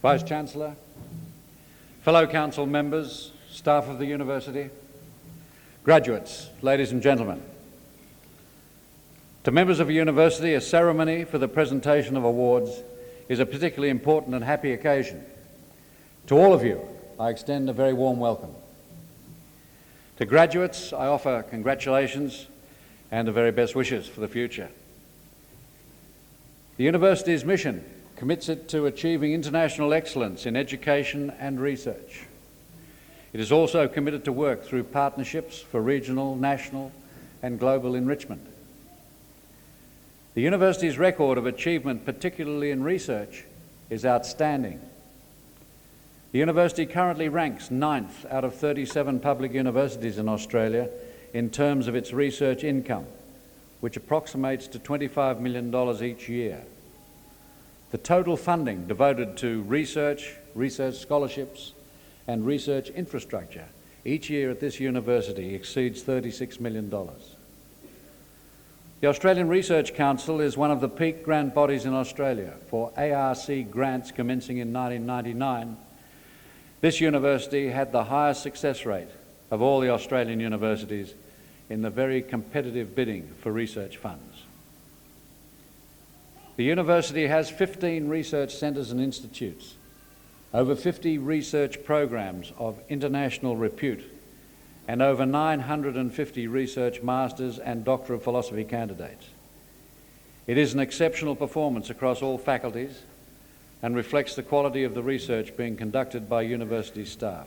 Vice-Chancellor, fellow council members, staff of the university, graduates, ladies and gentlemen. To members of a university, a ceremony for the presentation of awards is a particularly important and happy occasion. To all of you, I extend a very warm welcome. To graduates, I offer congratulations and the very best wishes for the future. The university's mission commits it to achieving international excellence in education and research. It is also committed to work through partnerships for regional, national and global enrichment. The university's record of achievement, particularly in research, is outstanding. The university currently ranks 9th out of 37 public universities in Australia in terms of its research income, which approximates to $25 million each year. The total funding devoted to research, research scholarships and research infrastructure each year at this university exceeds $36 million. The Australian Research Council is one of the peak grant bodies in Australia. For ARC grants commencing in 1999, this university had the highest success rate of all the Australian universities in the very competitive bidding for research funds. The university has 15 research centres and institutes, over 50 research programs of international repute, and over 950 research masters and Doctor of Philosophy candidates. It is an exceptional performance across all faculties and reflects the quality of the research being conducted by university staff.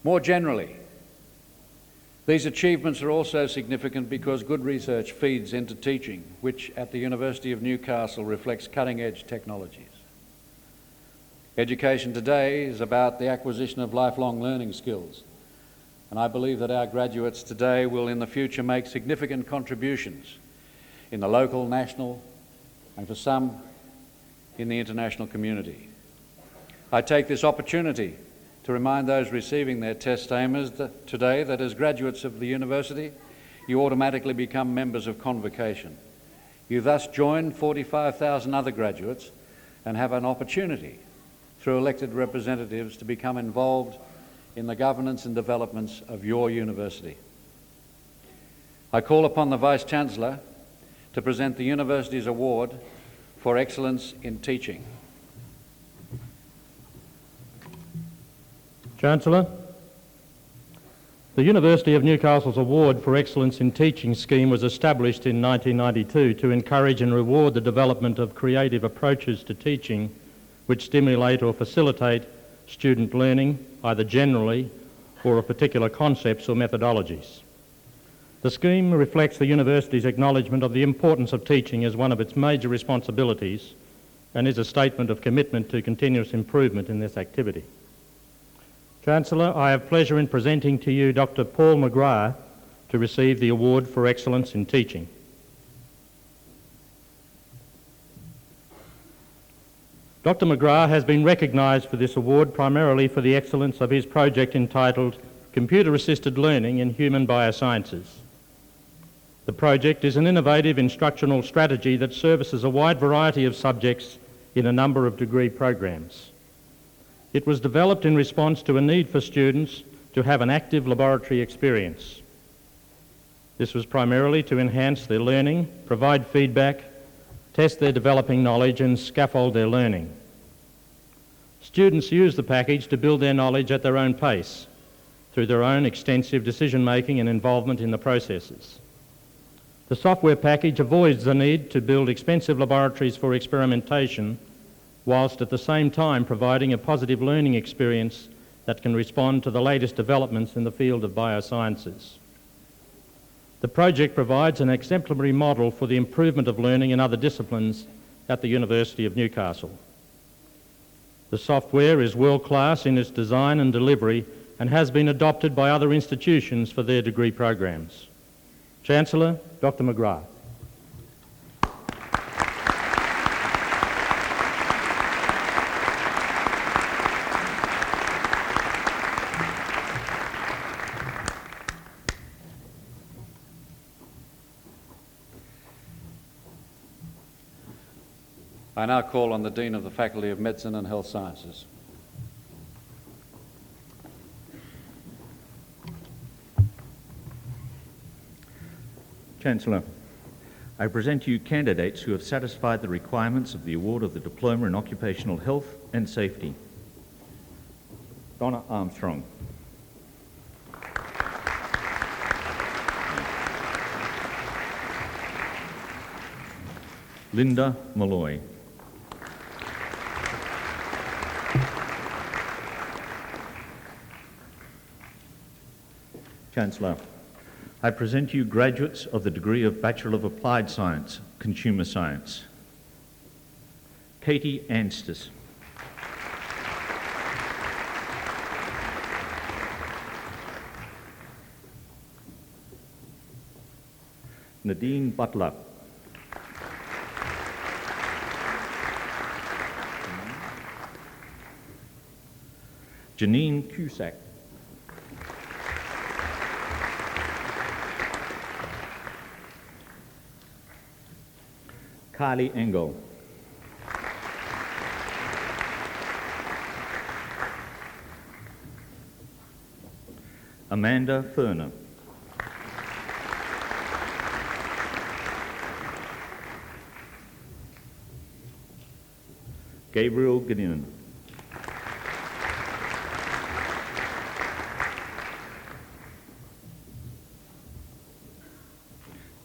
More generally, these achievements are also significant because good research feeds into teaching, which at the University of Newcastle reflects cutting-edge technologies. Education today is about the acquisition of lifelong learning skills, and I believe that our graduates today will in the future make significant contributions in the local, national, and for some, in the international community. I take this opportunity to remind those receiving their test aimers today that as graduates of the university, you automatically become members of Convocation. You thus join 45,000 other graduates and have an opportunity through elected representatives to become involved in the governance and developments of your university. I call upon the Vice-Chancellor to present the university's award for excellence in teaching. Chancellor, the University of Newcastle's Award for Excellence in Teaching scheme was established in 1992 to encourage and reward the development of creative approaches to teaching which stimulate or facilitate student learning, either generally or of particular concepts or methodologies. The scheme reflects the university's acknowledgement of the importance of teaching as one of its major responsibilities and is a statement of commitment to continuous improvement in this activity. Chancellor, I have pleasure in presenting to you Dr. Paul McGrath to receive the Award for Excellence in Teaching. Dr. McGrath has been recognised for this award primarily for the excellence of his project entitled Computer-Assisted Learning in Human Biosciences. The project is an innovative instructional strategy that services a wide variety of subjects in a number of degree programs. It was developed in response to a need for students to have an active laboratory experience. This was primarily to enhance their learning, provide feedback, test their developing knowledge and scaffold their learning. Students use the package to build their knowledge at their own pace through their own extensive decision-making and involvement in the processes. The software package avoids the need to build expensive laboratories for experimentation, whilst at the same time providing a positive learning experience that can respond to the latest developments in the field of biosciences. The project provides an exemplary model for the improvement of learning in other disciplines at the University of Newcastle. The software is world-class in its design and delivery and has been adopted by other institutions for their degree programs. Chancellor, Dr. McGrath. I now call on the Dean of the Faculty of Medicine and Health Sciences. Chancellor, I present to you candidates who have satisfied the requirements of the award of the Diploma in Occupational Health and Safety. Donna Armstrong. Linda Malloy. Chancellor, I present to you graduates of the degree of Bachelor of Applied Science, Consumer Science. Katie Anstis. Nadine Butler. Janine Cusack. Kylie Engel. Amanda Ferner. Gabriel Gideon.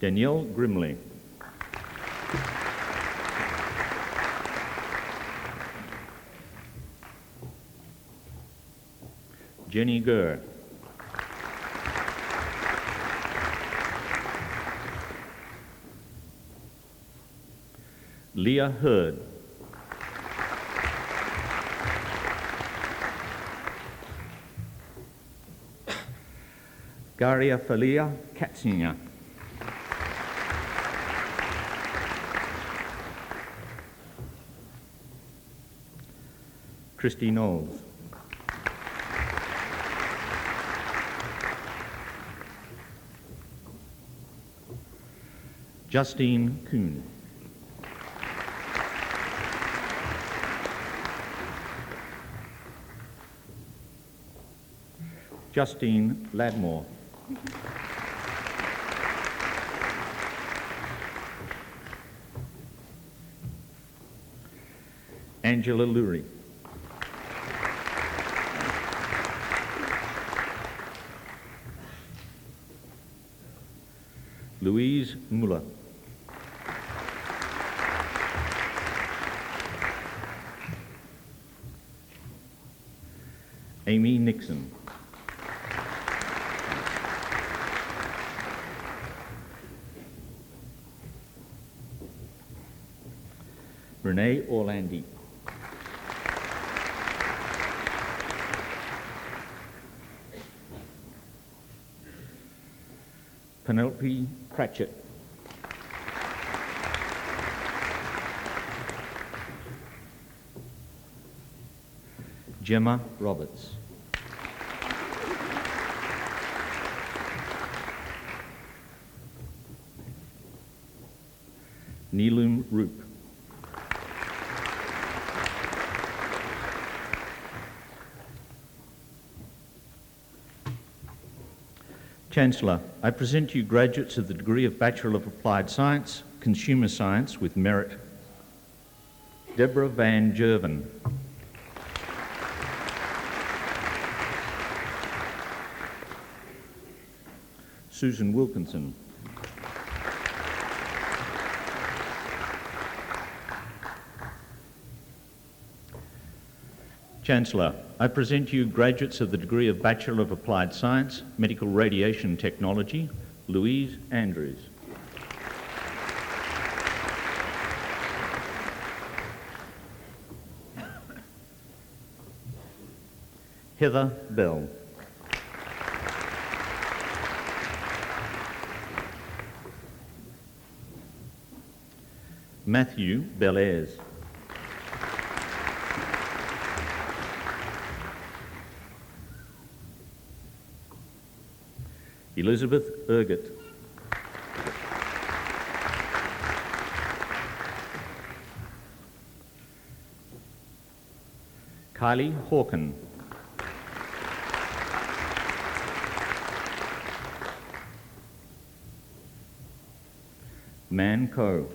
Danielle Grimley. Jenny Gurr. Leah Hurd. Garia Falia Katzinger. Christy Knowles. Justine Kuhn. Justine Ladmore. Angela Lurie. Louise Muller. Amy Nixon. Renee Orlandi. Penelope Cratchit. Gemma Roberts. Neelum Roop. Chancellor, I present to you graduates of the degree of Bachelor of Applied Science, Consumer Science with merit. Deborah Van Jerven. Susan Wilkinson. Chancellor, I present to you graduates of the degree of Bachelor of Applied Science, Medical Radiation Technology, Louise Andrews. Heather Bell. Matthew Belair's. Elizabeth Ergett. Kylie Hawken. Man Coe.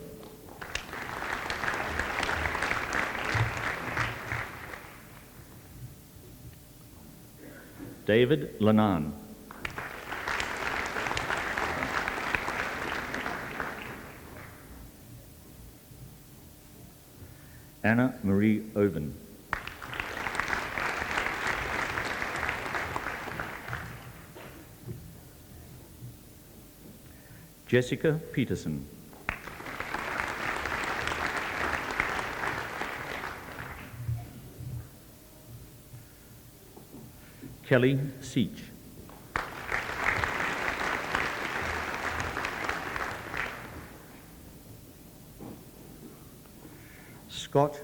David Lanan. Anna Marie Oven. Jessica Peterson. Kelly Seach. Scott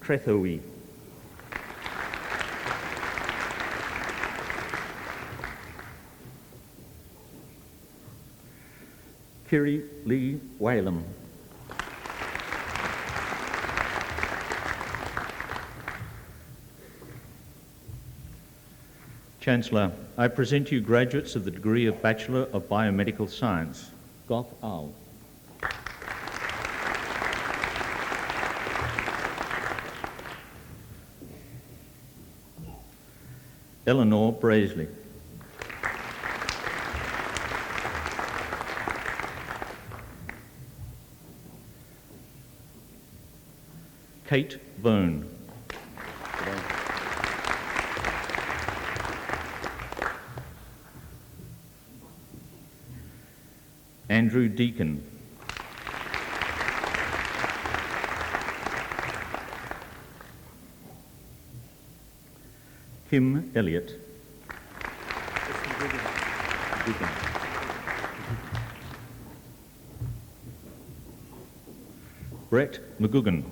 Trethoe. Kiri Lee Whalem. Chancellor, I present you graduates of the degree of Bachelor of Biomedical Science. Goth Al. Eleanor Braisley. Kate Bone. Andrew Deacon. Kim Elliott. Deacon. Brett McGugan.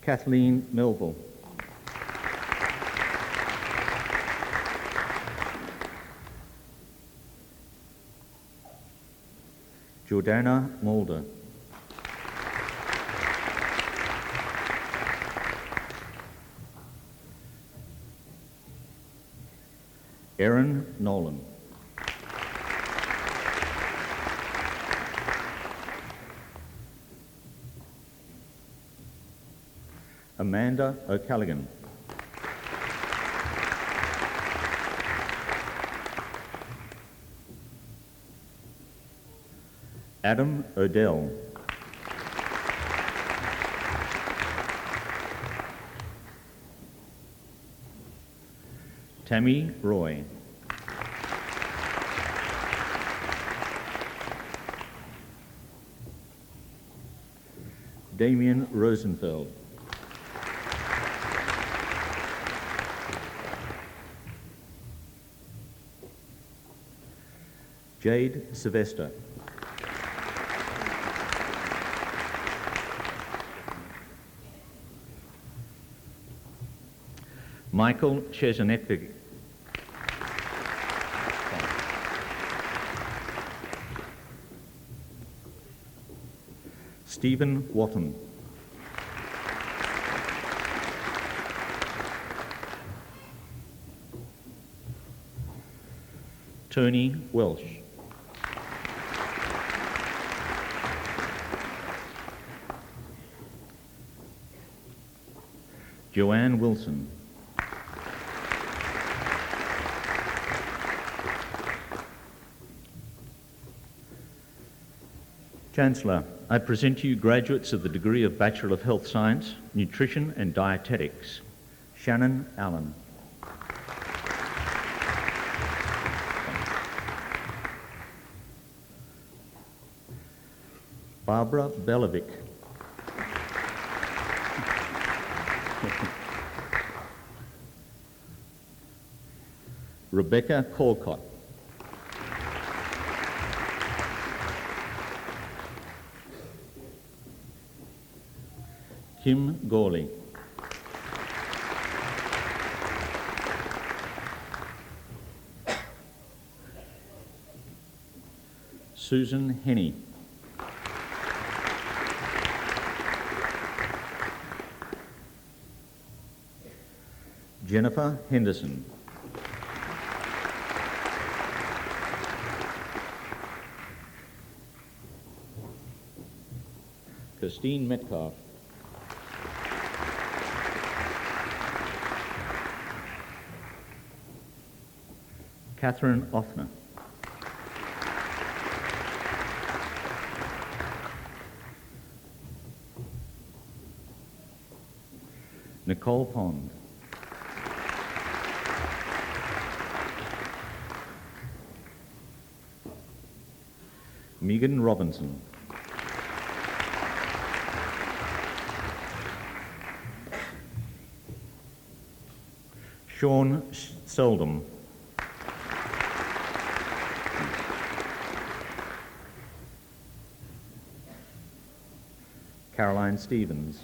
Kathleen Melville. Jordana Mulder. Erin Nolan. Amanda O'Callaghan. Adam Odell. Tammy Roy. Damien Rosenfeld. Jade Sylvester. Michael Chezanetvig. Stephen Watton. Tony Welsh. Joanne Wilson. Chancellor, I present to you graduates of the degree of Bachelor of Health Science, Nutrition and Dietetics. Shannon Allen. Barbara Belovic. Rebecca Colcott. Kim Gawley. Susan Henney. Jennifer Henderson. Christine Metcalf. Catherine Offner. Nicole Pond. Megan Robinson. Sean Seldom. Caroline Stevens.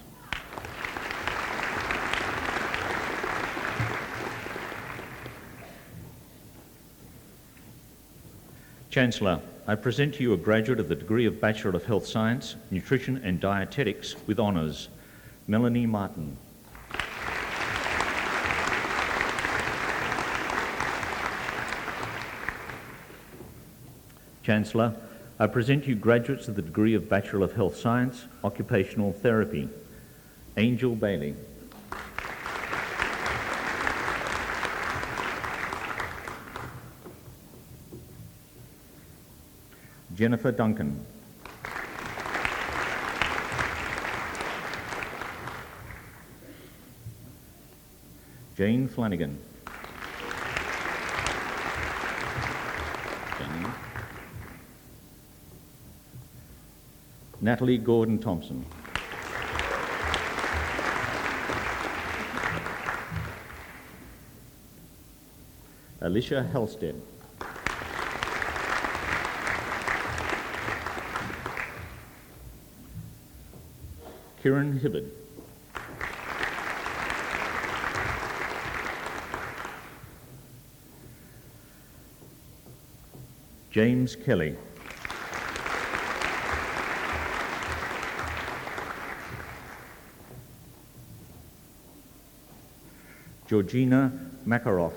Chancellor, I present to you a graduate of the degree of Bachelor of Health Science, Nutrition and Dietetics with honours, Melanie Martin. Chancellor, I present to you graduates of the degree of Bachelor of Health Science, Occupational Therapy, Angel Bailey. Jennifer Duncan. Jane Flanagan. Natalie Gordon-Thompson. Alicia Halstead. Kieran Hibbard. James Kelly. Georgina Makarov.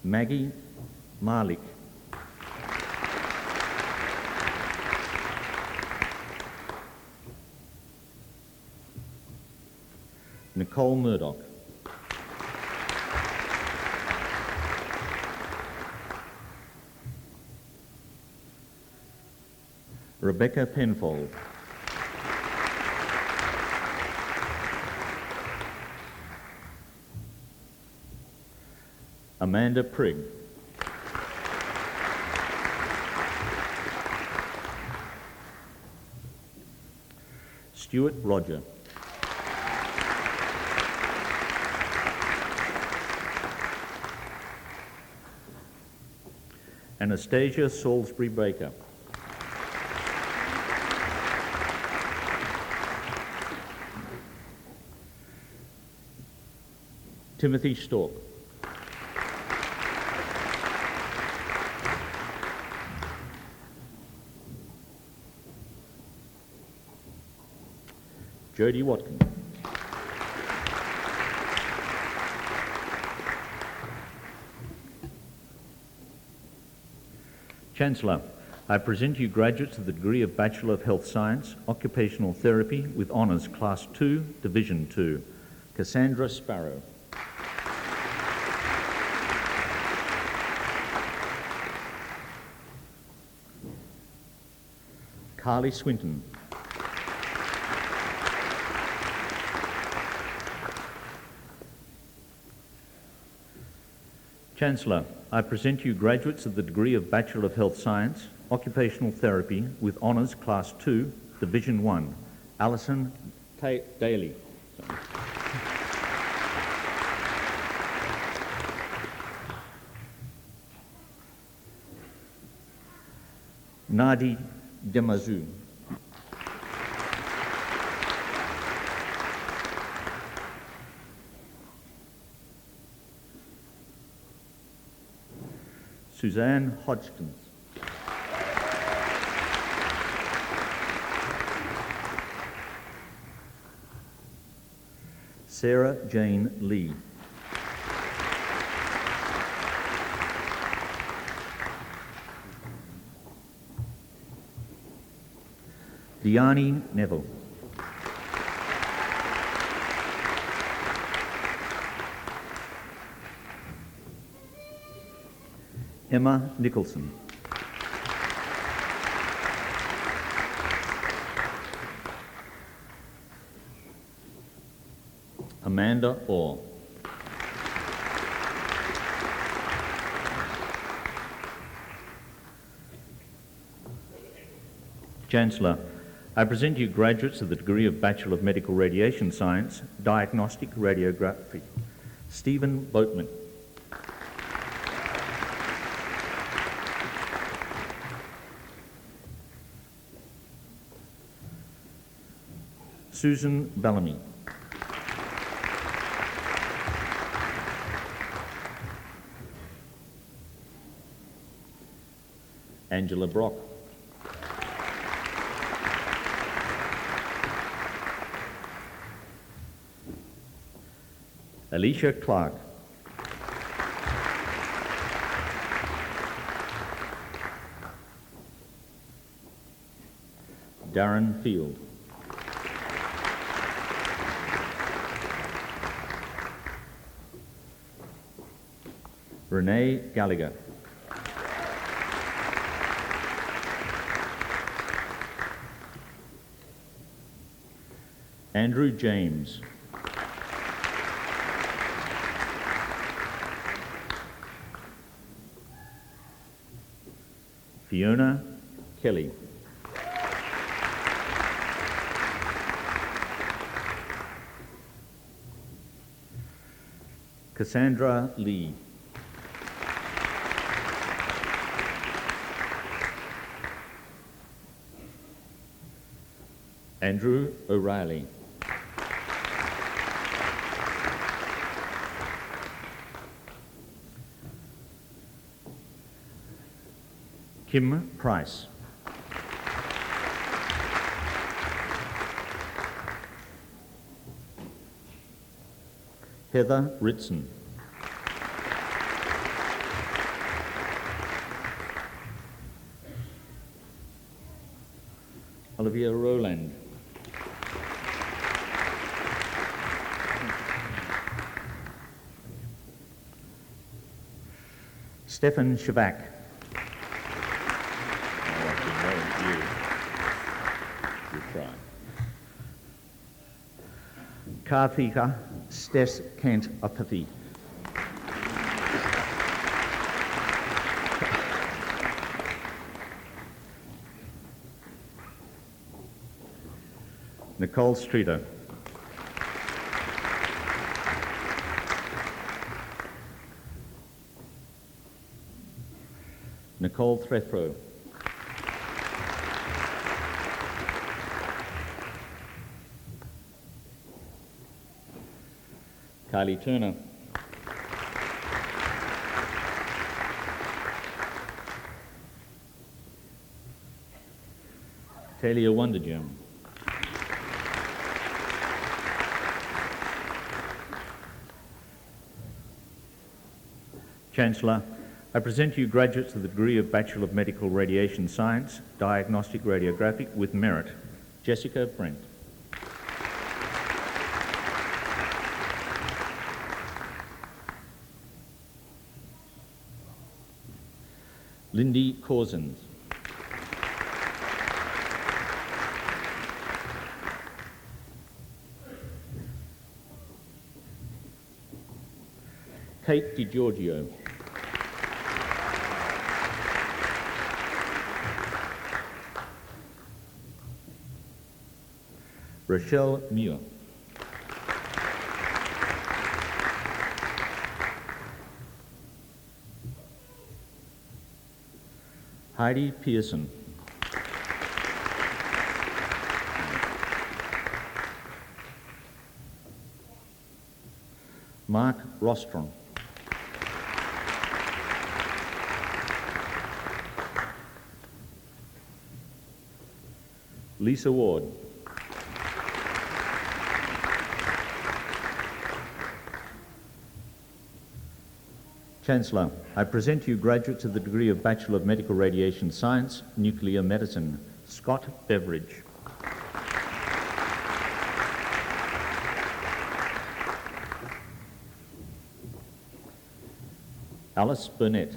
Maggie Malik. Nicole Murdoch. Rebecca Penfold. Amanda Prigg. Stuart Roger. Anastasia Salisbury Baker. Timothy Stork. Jodie Watkin. Chancellor, I present you graduates of the degree of Bachelor of Health Science, Occupational Therapy with honours Class 2, Division 2, Cassandra Sparrow. Carly Swinton. Chancellor, I present you graduates of the degree of Bachelor of Health Science, Occupational Therapy with honours Class 2, Division 1, Alison Daly. Nadi Demazou. Suzanne Hodgkins. Sarah Jane Lee. Diani Neville. Emma Nicholson. Amanda Orr. Chancellor, I present you graduates of the degree of Bachelor of Medical Radiation Science, Diagnostic Radiography. Stephen Boatman. Susan Bellamy. Angela Brock. Alicia Clark. Darren Field. Renee Gallagher. Andrew James. Fiona Kelly. Cassandra Lee. Andrew O'Reilly. Kim Price. Heather Ritson. Olivia Rowland. Stefan Shavak. Karthika Stes Kent Apathy. Nicole Streeter. Nicole Threthrow. Kylie Turner. Talia Wondergem. Chancellor, I present you graduates of the degree of Bachelor of Medical Radiation Science, Diagnostic Radiographic with Merit. Jessica Brent. Lindy Corzens. Kate DiGiorgio. Rochelle Muir. Heidi Pearson. Mark Rostron. Lisa Ward. Chancellor, I present to you graduates of the degree of Bachelor of Medical Radiation Science, Nuclear Medicine, Scott Beveridge. Alice Burnett.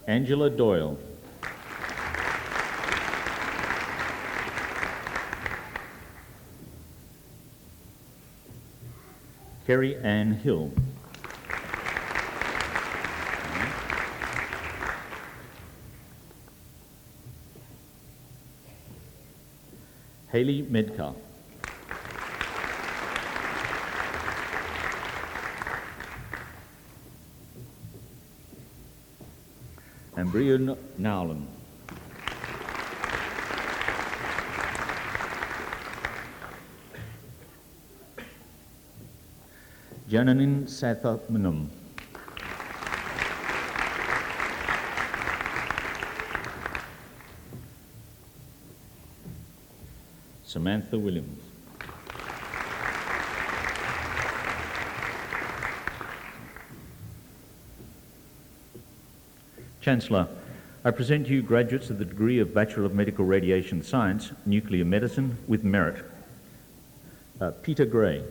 Angela Doyle. Kerry Ann Hill. Hayley Medcar. And Brian Nowlan. Jananin Sathamanam. Samantha Williams. Chancellor, I present to you graduates of the degree of Bachelor of Medical Radiation Science, Nuclear Medicine with Merit. Peter Gray.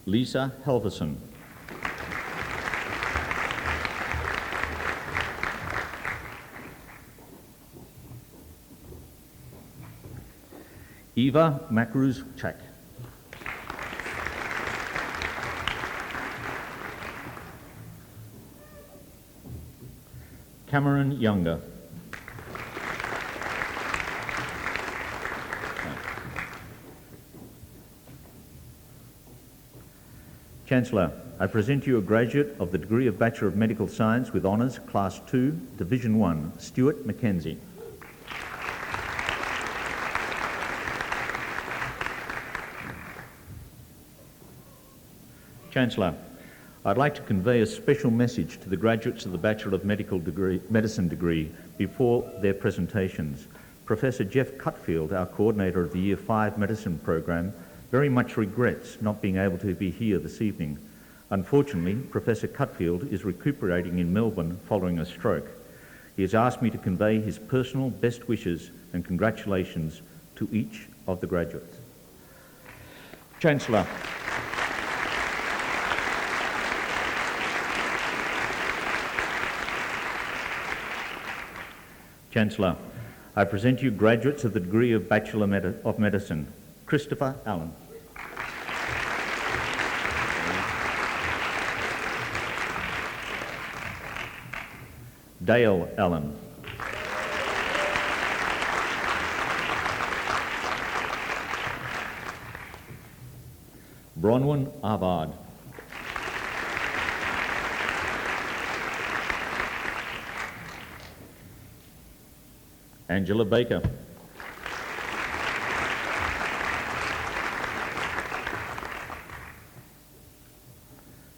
Lisa Halverson. Eva Makruzchak. Cameron Younger. Chancellor, I present to you a graduate of the degree of Bachelor of Medical Science with Honours, Class 2, Division 1, Stuart Mackenzie. Chancellor, I'd like to convey a special message to the graduates of the Bachelor of Medicine degree before their presentations. Professor Jeff Cutfield, our coordinator of the Year 5 Medicine program, very much regrets not being able to be here this evening. Unfortunately, Professor Cutfield is recuperating in Melbourne following a stroke. He has asked me to convey his personal best wishes and congratulations to each of the graduates. Chancellor. Chancellor, I present you graduates of the degree of Bachelor of Medicine. Christopher Allen. Dale Allen. Bronwyn Arvard. Angela Baker.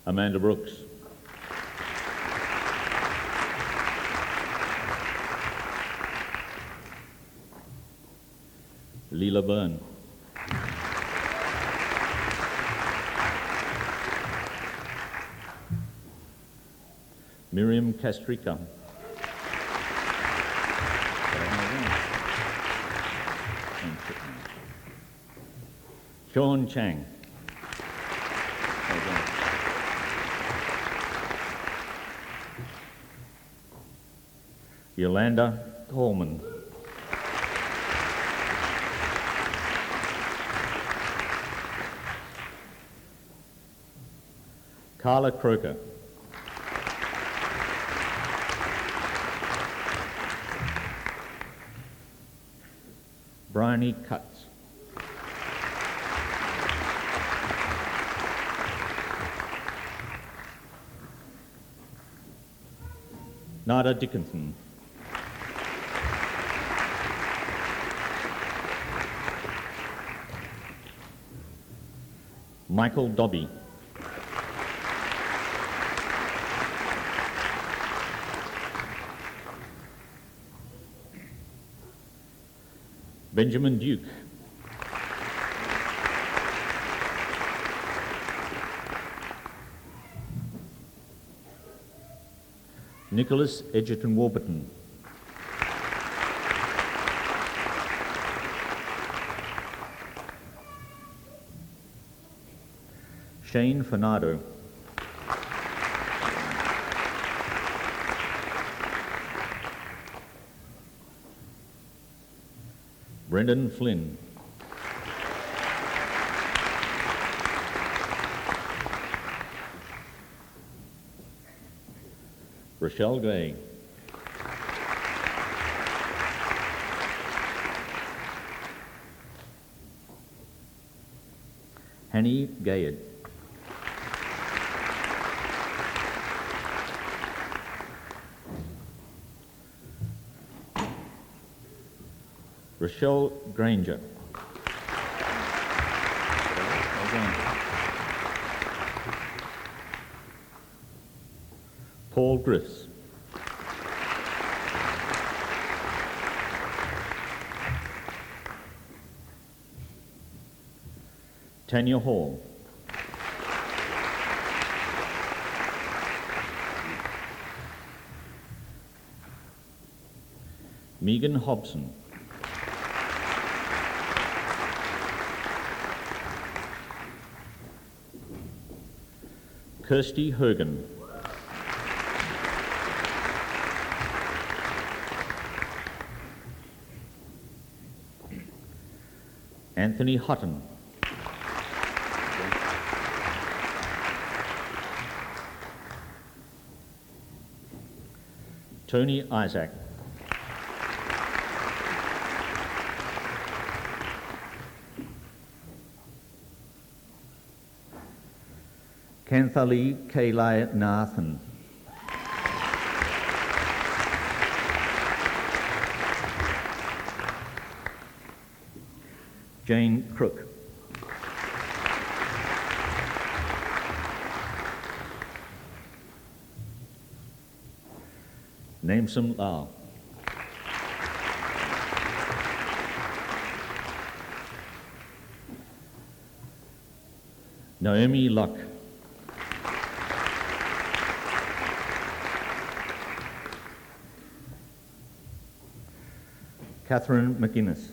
Amanda Brooks. Leela Byrne. Miriam Castrica. Sean Chang. Yolanda Coleman. Carla Croker. Bryony Cutts. Nada Dickinson. Michael Dobby. Benjamin Duke. Nicholas Edgerton Warburton. Shane Fernando. Brendan Flynn. Rochelle Gay. Hanny Gayed. Rochelle Granger. Paul Griffiths. Tanya Hall. Megan Hobson. Kirsty Hergen. Anthony Hutton. Tony Isaac. Kanthali Kailai Nathan. Jane Crook. Namesome Lau. Naomi Luck. Catherine McGuinness.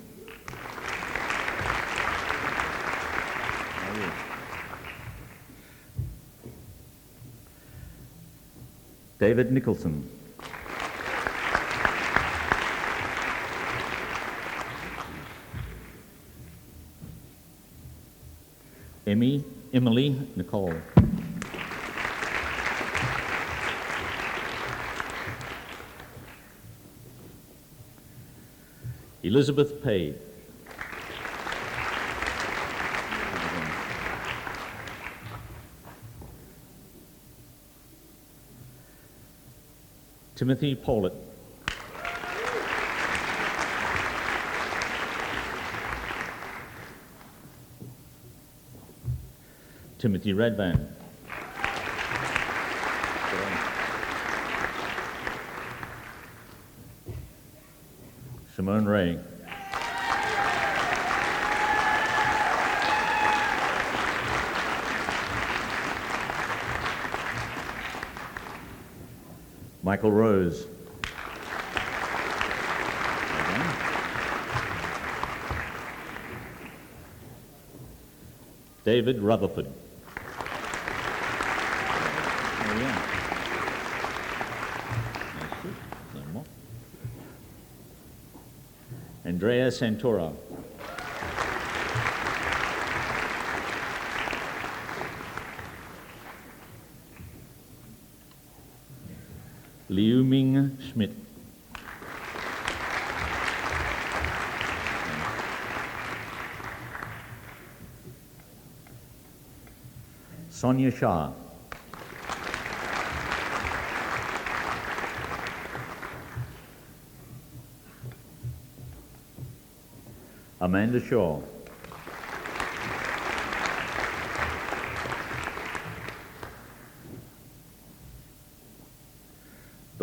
David Nicholson. Emily Nicole. Elizabeth Pay. Timothy Pollitt. Timothy Radvan. Simone Ray. Michael Rose. David Rutherford. Andrea Santora. Liu Ming Schmidt. Sonia Shah. Amanda Shaw.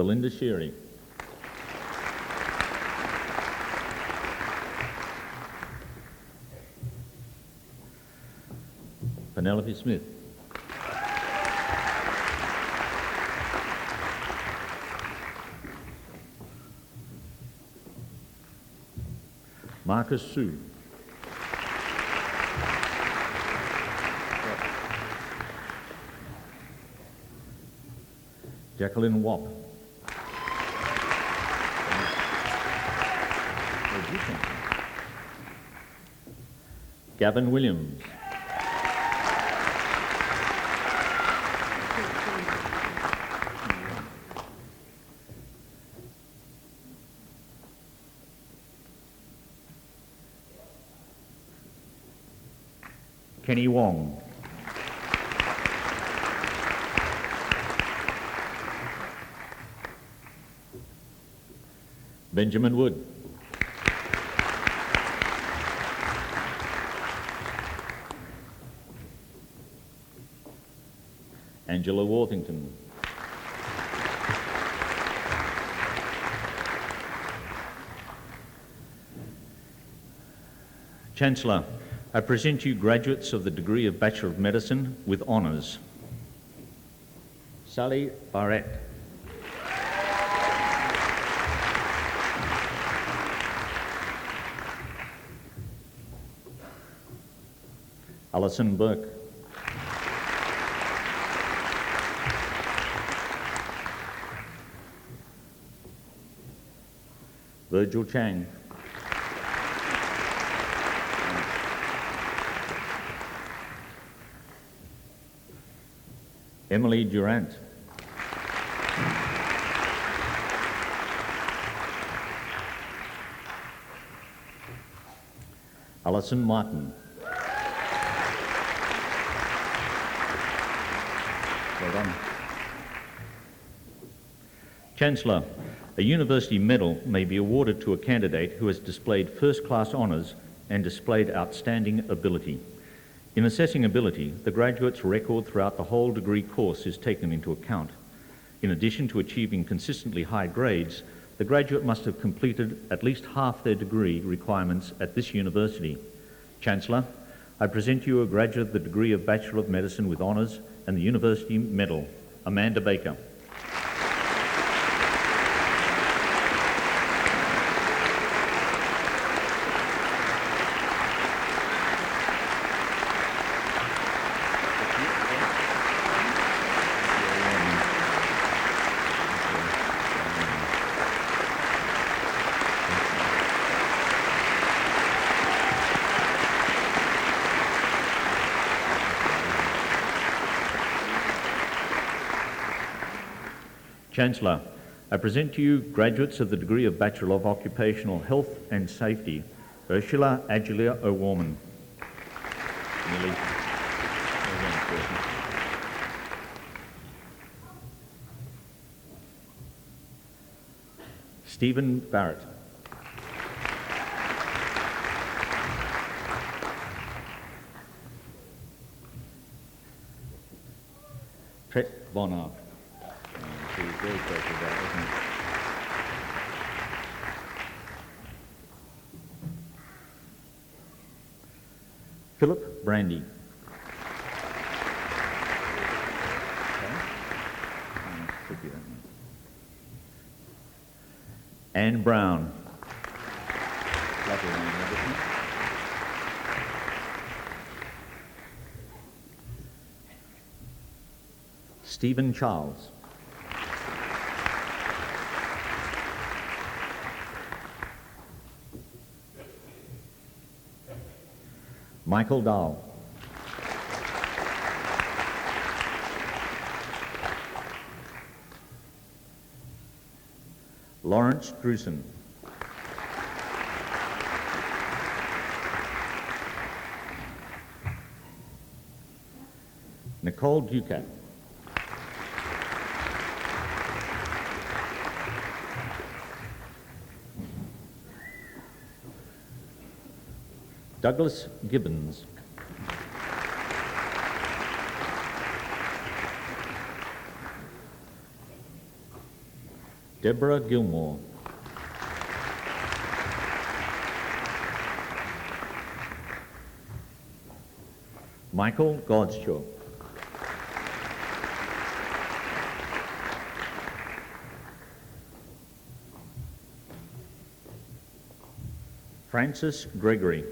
Belinda Sheary. Penelope Smith. Marcus Sue. Jacqueline Wapp. Gavin Williams. Kenny Wong. Benjamin Wood. Angela Worthington. Chancellor, I present you graduates of the degree of Bachelor of Medicine with honours. Sally Barrett. Alison Burke. Virgil Chang. Emily Durant. Alison Martin. Well done. Chancellor, a university medal may be awarded to a candidate who has displayed first-class honours and displayed outstanding ability. In assessing ability, the graduate's record throughout the whole degree course is taken into account. In addition to achieving consistently high grades, the graduate must have completed at least half their degree requirements at this university. Chancellor, I present to you a graduate of the degree of Bachelor of Medicine with honours and the University Medal, Amanda Baker. Chancellor, I present to you graduates of the degree of Bachelor of Occupational Health and Safety, Ursula Agilia O'Warman. Stephen Barrett. Tret Bonner. Very close to that, isn't it? Philip Brandy. Anne Brown. Lovely name, isn't it? Stephen Charles. Michael Dahl. Lawrence Drusen. Nicole Ducat. Douglas Gibbons. Deborah Gilmore. Michael Godshaw. Francis Gregory.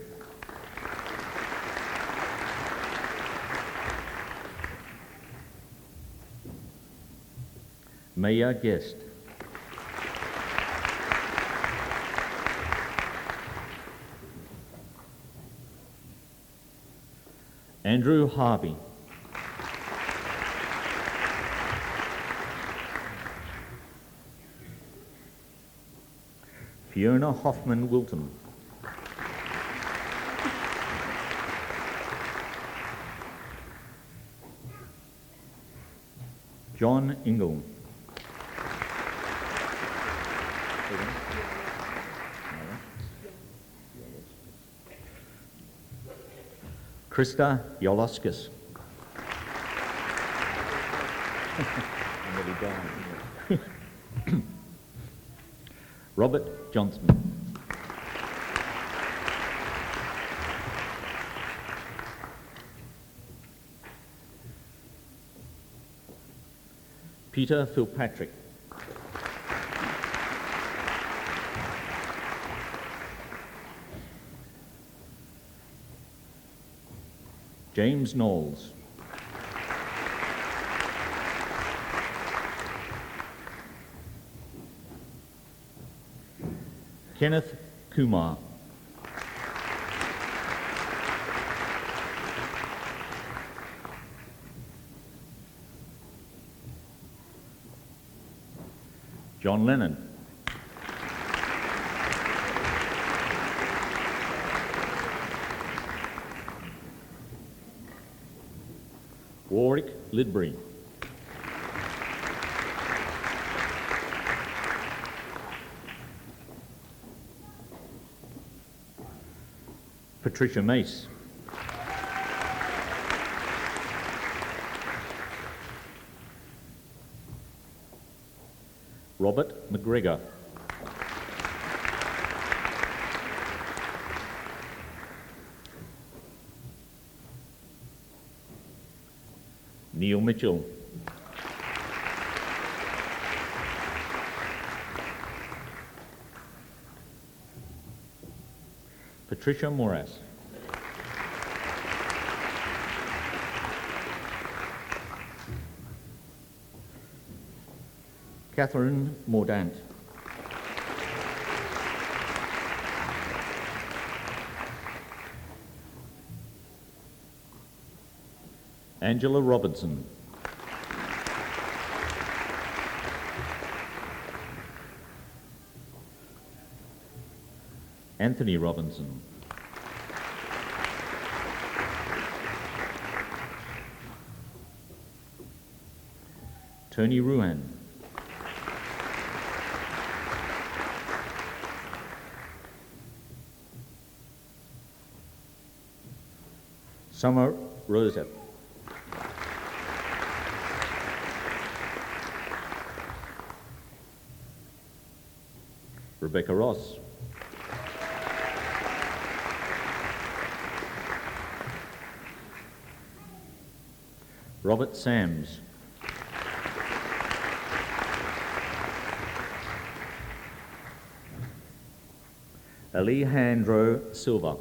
Maya Guest. Andrew Harvey. Fiona Hoffman-Wilton. John Ingle. Krista Yoloskis. Robert Johnson. Peter Philpatrick. James Knowles. Kenneth Kumar. John Lennon. Warwick Lidbury. Patricia Mace. Robert McGregor. Neil Mitchell. Patricia Moras. Catherine Mordant. Angela Robinson. Anthony Robinson. Tony Ruan. Summer Rosette. Rebecca Ross. Robert Sams. Alejandro Silva.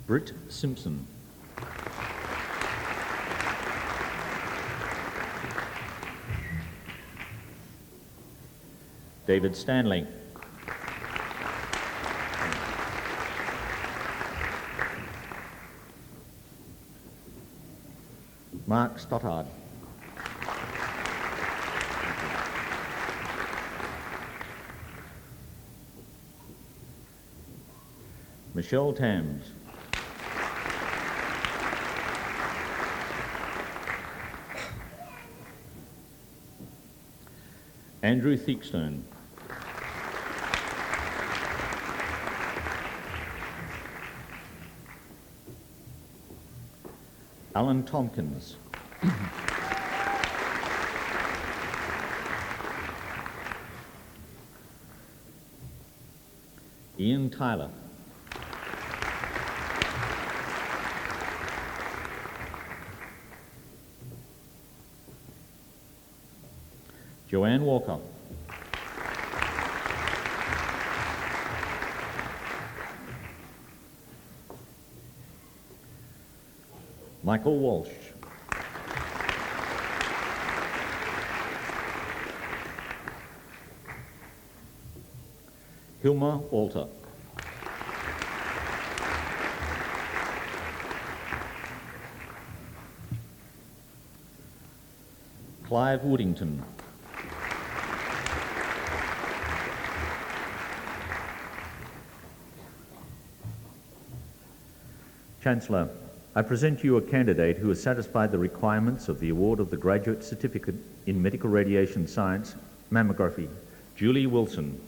Britt Simpson. David Stanley. Mark Stottard. Michelle Tams. Andrew Theakstone. Alan Tompkins. Ian Tyler. Joanne Walker. Michael Walsh. Hilma Walter. Clive Woodington. Chancellor, I present to you a candidate who has satisfied the requirements of the award of the Graduate Certificate in Medical Radiation Science, Mammography, Julie Wilson.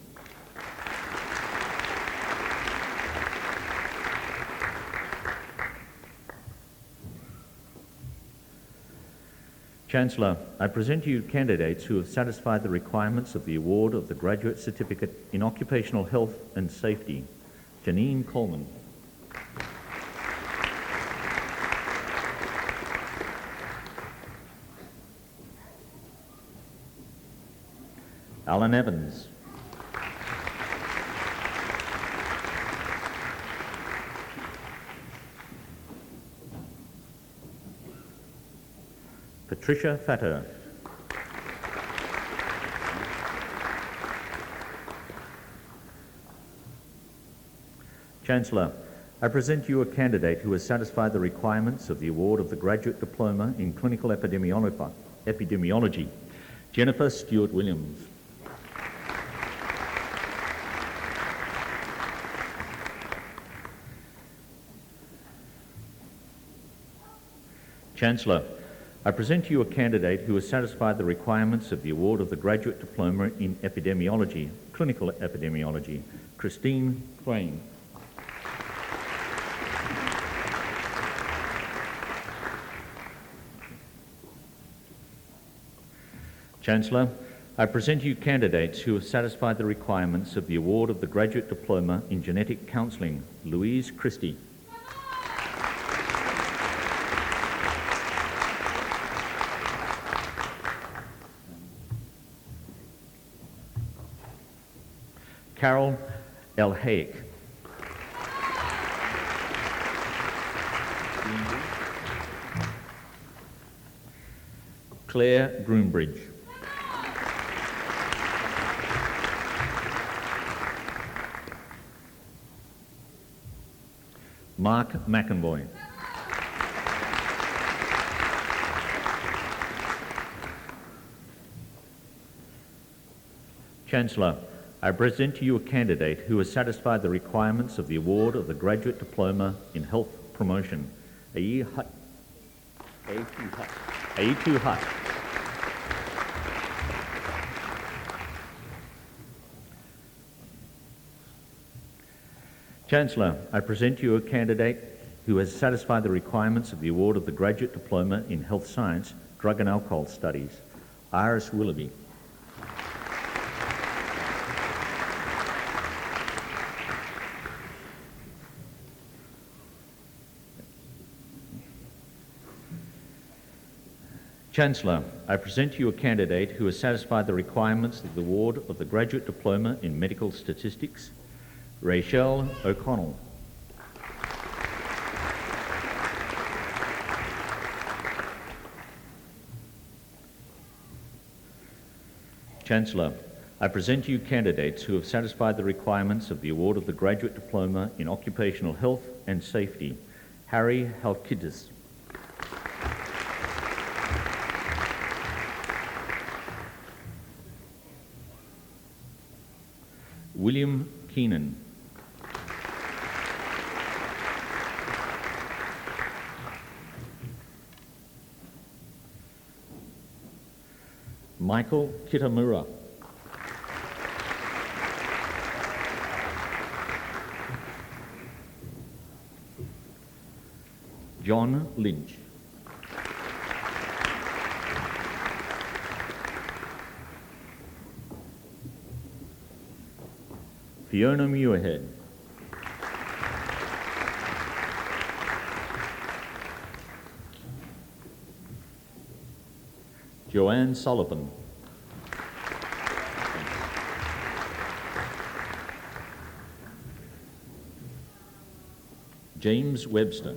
Chancellor, I present to you candidates who have satisfied the requirements of the award of the Graduate Certificate in Occupational Health and Safety, Janine Coleman. Alan Evans. Patricia Fatter. Chancellor, I present you a candidate who has satisfied the requirements of the award of the Graduate Diploma in Clinical Epidemiology, Jennifer Stewart-Williams. Chancellor, I present to you a candidate who has satisfied the requirements of the award of the Graduate Diploma in Epidemiology, Clinical Epidemiology, Christine Twain. Chancellor, I present to you candidates who have satisfied the requirements of the award of the Graduate Diploma in Genetic Counselling, Louise Christie. Carol L. Hayek. Claire Groombridge. Mark McEnvoy. Chancellor, I present to you a candidate who has satisfied the requirements of the award of the Graduate Diploma in Health Promotion, A.E. Hutt. Chancellor, I present to you a candidate who has satisfied the requirements of the award of the Graduate Diploma in Health Science, Drug and Alcohol Studies, Iris Willoughby. Chancellor, I present to you a candidate who has satisfied the requirements of the award of the Graduate Diploma in Medical Statistics, Rachel O'Connell. Chancellor, I present to you candidates who have satisfied the requirements of the award of the Graduate Diploma in Occupational Health and Safety, Harry Halkidis. William Keenan. Michael Kitamura. John Lynch. Fiona Muirhead. Joanne Sullivan. James Webster.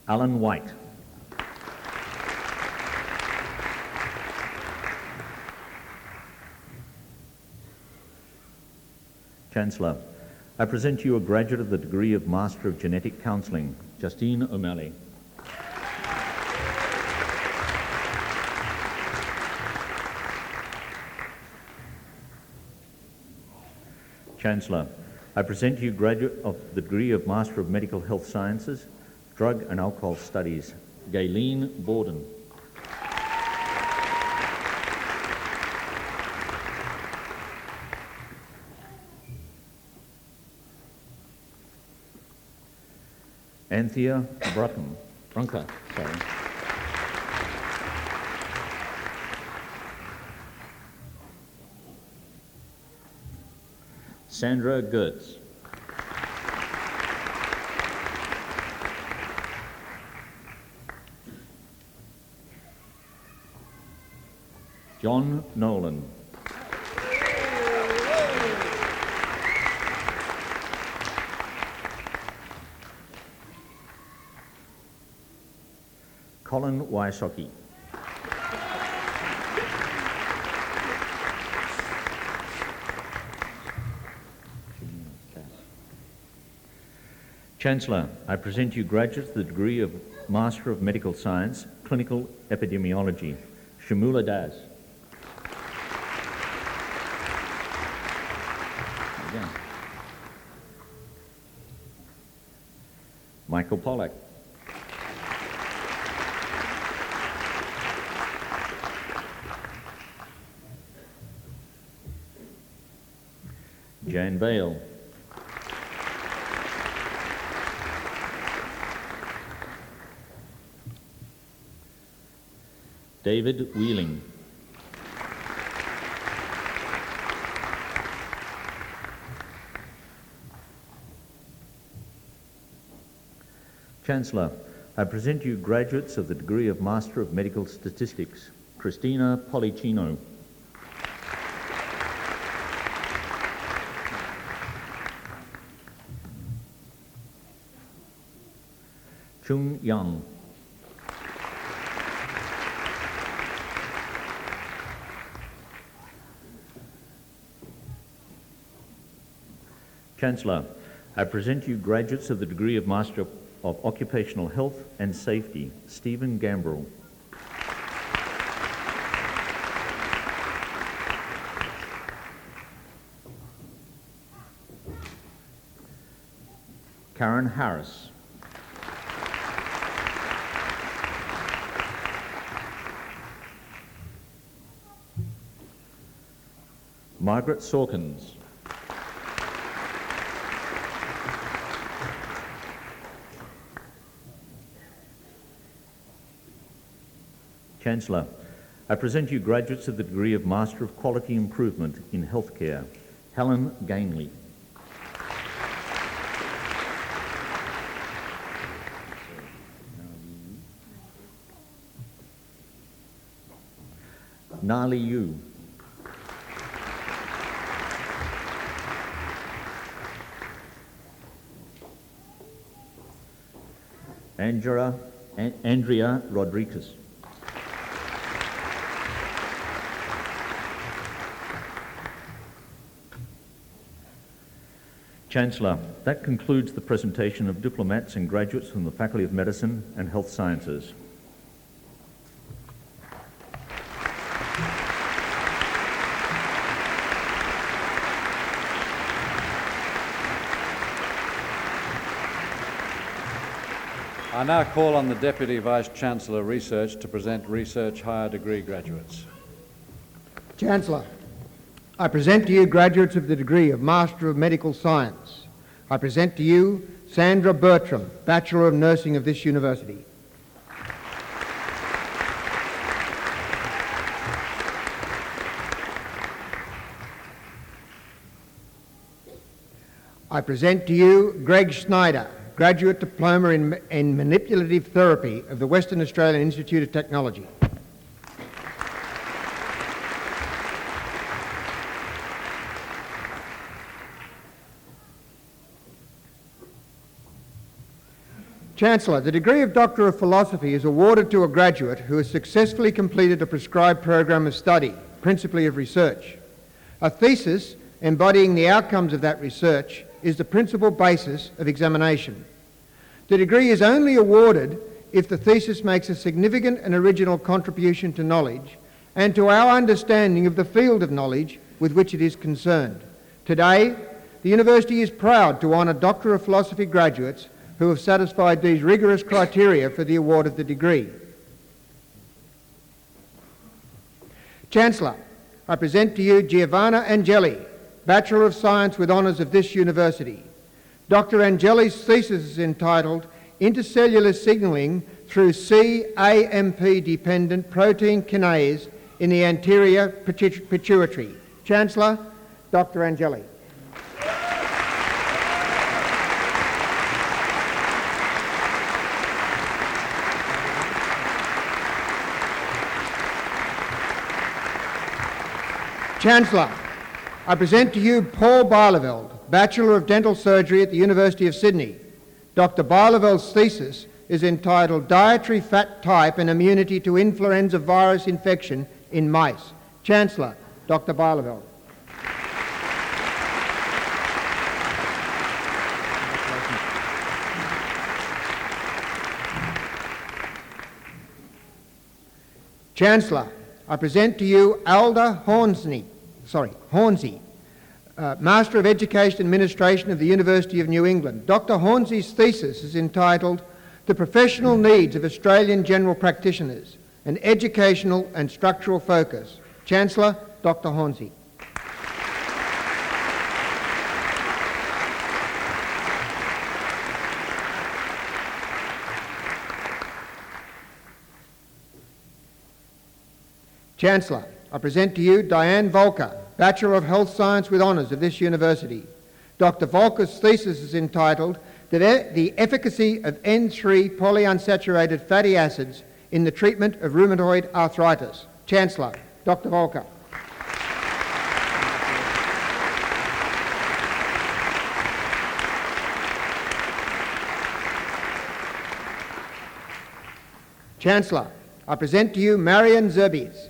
Alan White. Chancellor, I present to you a graduate of the degree of Master of Genetic Counselling, Justine O'Malley. Chancellor, I present to you graduate of the degree of Master of Medical Health Sciences, Drug and Alcohol Studies, Gayleen Borden. Anthea Brunker. Sandra Gertz. John Nolan. Colin Wysocki. Chancellor, I present you graduates of the degree of Master of Medical Science, Clinical Epidemiology, Shamula Das. Michael Pollack. Jane Bale. David Wheeling. Chancellor, I present you graduates of the degree of Master of Medical Statistics, Christina Policino. Chung Yang. Chancellor, I present you graduates of the degree of Master of Occupational Health and Safety, Stephen Gambrell. Karen Harris. Margaret Sawkins. Chancellor, I present you graduates of the degree of Master of Quality Improvement in Healthcare, Helen Gainley. Nali Yu. Andrea Rodriguez. Chancellor, that concludes the presentation of diplomats and graduates from the Faculty of Medicine and Health Sciences. I now call on the Deputy Vice-Chancellor Research to present Research Higher Degree graduates. Chancellor, I present to you graduates of the degree of Master of Medical Science. I present to you Sandra Bertram, Bachelor of Nursing of this university. I present to you Greg Schneider, Graduate Diploma in Manipulative Therapy of the Western Australian Institute of Technology. Chancellor, the degree of Doctor of Philosophy is awarded to a graduate who has successfully completed a prescribed program of study, principally of research. A thesis embodying the outcomes of that research is the principal basis of examination. The degree is only awarded if the thesis makes a significant and original contribution to knowledge and to our understanding of the field of knowledge with which it is concerned. Today, the University is proud to honour Doctor of Philosophy graduates who have satisfied these rigorous criteria for the award of the degree. Chancellor, I present to you Giovanna Angeli, Bachelor of Science with Honours of this University. Dr. Angeli's thesis is entitled Intercellular Signalling through cAMP-dependent protein kinase in the anterior pituitary. Chancellor, Dr. Angeli. Chancellor, I present to you Paul Barleveld, Bachelor of Dental Surgery at the University of Sydney. Dr. Barleveld's thesis is entitled Dietary Fat Type and Immunity to Influenza Virus Infection in Mice. Chancellor, Dr. Barleveld. Chancellor, I present to you Alda Hornsey, Master of Education Administration of the University of New England. Dr. Hornsey's thesis is entitled The Professional Needs of Australian General Practitioners, an Educational and Structural Focus. Chancellor, Dr. Hornsey. Chancellor, I present to you Diane Volker, Bachelor of Health Science with Honours of this University. Dr. Volker's thesis is entitled The Efficacy of N3 Polyunsaturated Fatty Acids in the Treatment of Rheumatoid Arthritis. Chancellor, Dr. Volker. Chancellor, I present to you Marion Zerbies,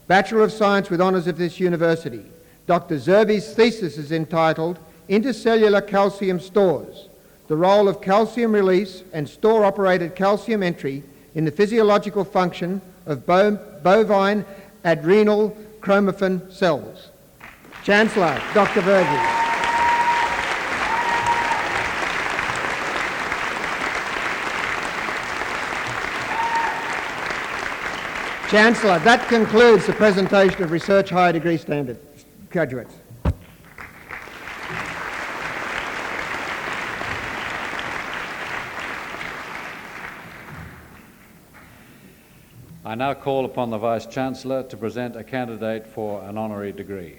Bachelor of Science with Honours of this University. Dr. Zerbi's thesis is entitled Intercellular Calcium Stores, the Role of Calcium Release and Store-Operated Calcium Entry in the Physiological Function of Bovine Adrenal Chromaffin Cells. Chancellor, Dr. Verghese. Chancellor, that concludes the presentation of Research Higher Degree Standard graduates. I now call upon the Vice-Chancellor to present a candidate for an honorary degree.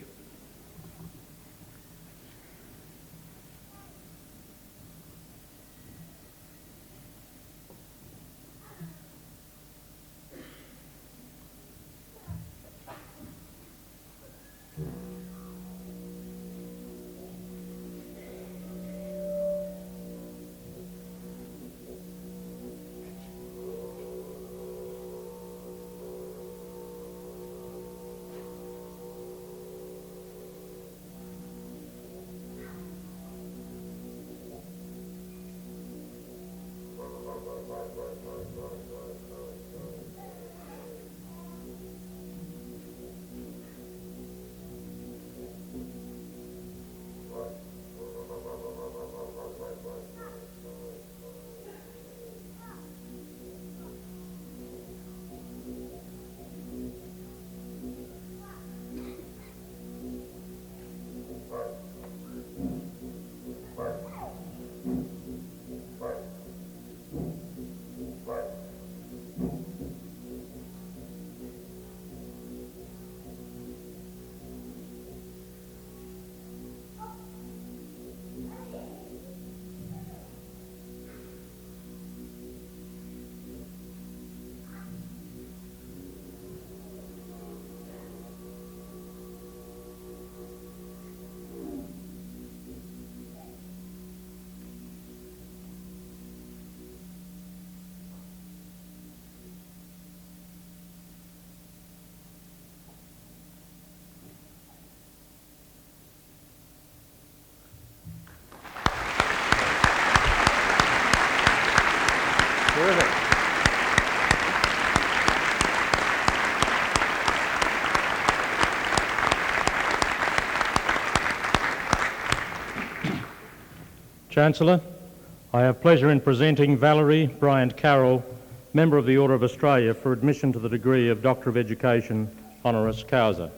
Chancellor, I have pleasure in presenting Valerie Bryant-Carroll, Member of the Order of Australia, for admission to the degree of Doctor of Education, honoris causa.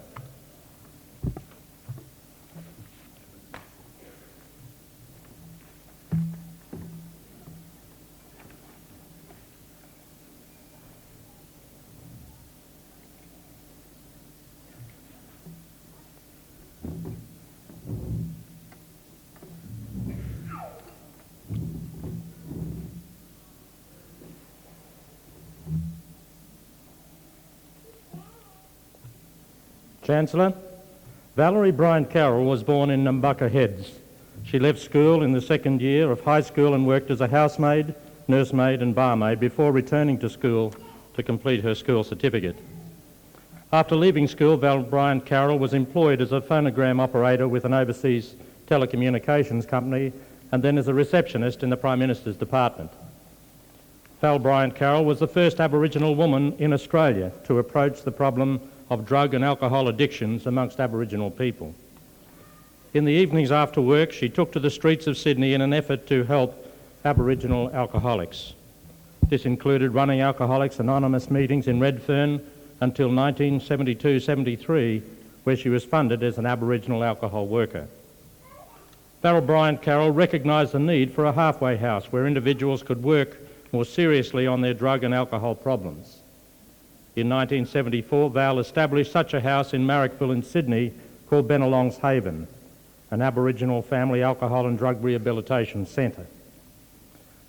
Chancellor, Valerie Bryant-Carroll was born in Nambucca Heads. She left school in the second year of high school and worked as a housemaid, nursemaid and barmaid before returning to school to complete her school certificate. After leaving school, Val Bryant-Carroll was employed as a phonogram operator with an overseas telecommunications company and then as a receptionist in the Prime Minister's Department. Val Bryant-Carroll was the first Aboriginal woman in Australia to approach the problem of drug and alcohol addictions amongst Aboriginal people. In the evenings after work, she took to the streets of Sydney in an effort to help Aboriginal alcoholics. This included running Alcoholics Anonymous meetings in Redfern until 1972-73, where she was funded as an Aboriginal alcohol worker. Val Bryant-Carroll recognised the need for a halfway house where individuals could work more seriously on their drug and alcohol problems. In 1974, Val established such a house in Marrickville in Sydney called Bennelong's Haven, an Aboriginal family alcohol and drug rehabilitation centre.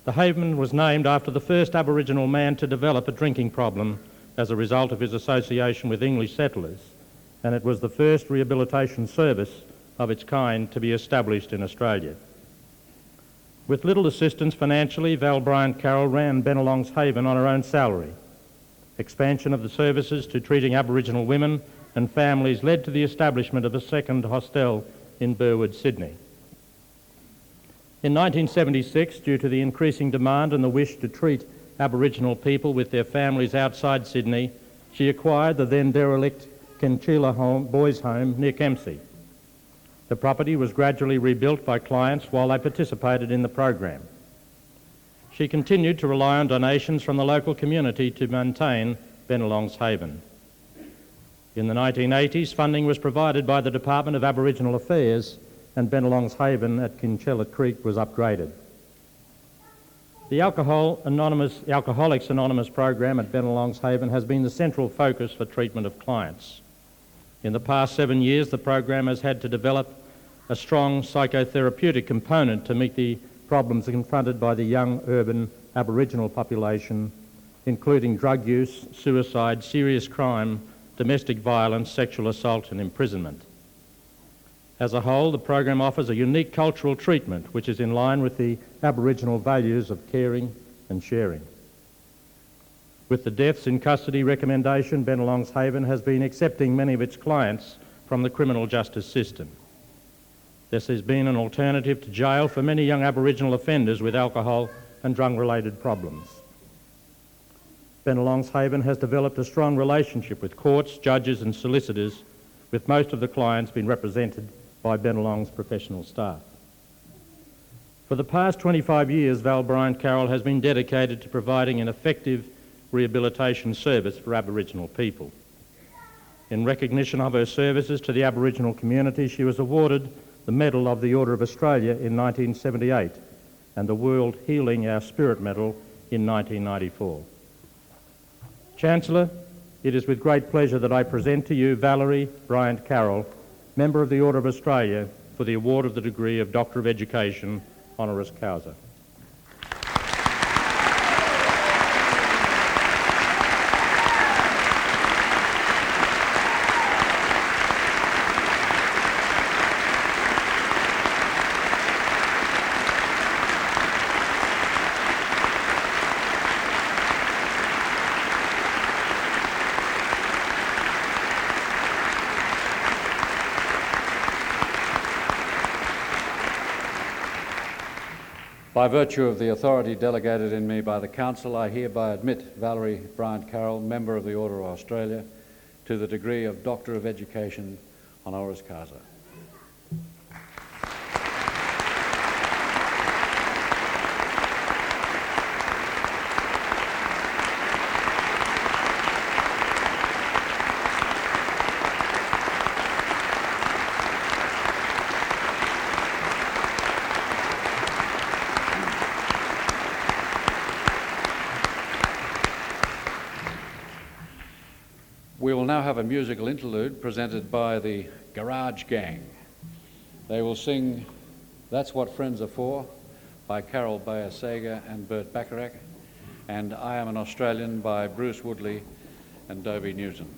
The Haven was named after the first Aboriginal man to develop a drinking problem as a result of his association with English settlers, and it was the first rehabilitation service of its kind to be established in Australia. With little assistance financially, Val Bryant-Carroll ran Bennelong's Haven on her own salary. Expansion of the services to treating Aboriginal women and families led to the establishment of a second hostel in Burwood, Sydney. In 1976, due to the increasing demand and the wish to treat Aboriginal people with their families outside Sydney, she acquired the then derelict Kenchila Boys' Home near Kempsey. The property was gradually rebuilt by clients while they participated in the program. She continued to rely on donations from the local community to maintain Bennelong's Haven. In the 1980s, funding was provided by the Department of Aboriginal Affairs and Bennelong's Haven at Kinchella Creek was upgraded. The Alcoholics Anonymous program at Bennelong's Haven has been the central focus for treatment of clients. In the past 7 years, the program has had to develop a strong psychotherapeutic component to meet the problems confronted by the young urban Aboriginal population, including drug use, suicide, serious crime, domestic violence, sexual assault and imprisonment. As a whole, the program offers a unique cultural treatment which is in line with the Aboriginal values of caring and sharing. With the deaths in custody recommendation, Bennelong's Haven has been accepting many of its clients from the criminal justice system. This has been an alternative to jail for many young Aboriginal offenders with alcohol and drug-related problems. Bennelong's Haven has developed a strong relationship with courts, judges and solicitors, with most of the clients being represented by Bennelong's professional staff. For the past 25 years, Val Bryant-Carroll has been dedicated to providing an effective rehabilitation service for Aboriginal people. In recognition of her services to the Aboriginal community, she was awarded the Medal of the Order of Australia in 1978 and the World Healing Our Spirit Medal in 1994. Chancellor, it is with great pleasure that I present to you Valerie Bryant-Carroll, Member of the Order of Australia, for the award of the degree of Doctor of Education, honoris causa. By virtue of the authority delegated in me by the Council, I hereby admit Valerie Bryant-Carroll, Member of the Order of Australia, to the degree of Doctor of Education, honoris causa. We will now have a musical interlude presented by the Garage Gang. They will sing That's What Friends Are For by Carol Bayer-Sager and Burt Bacharach, and I Am an Australian by Bruce Woodley and Dobie Newton.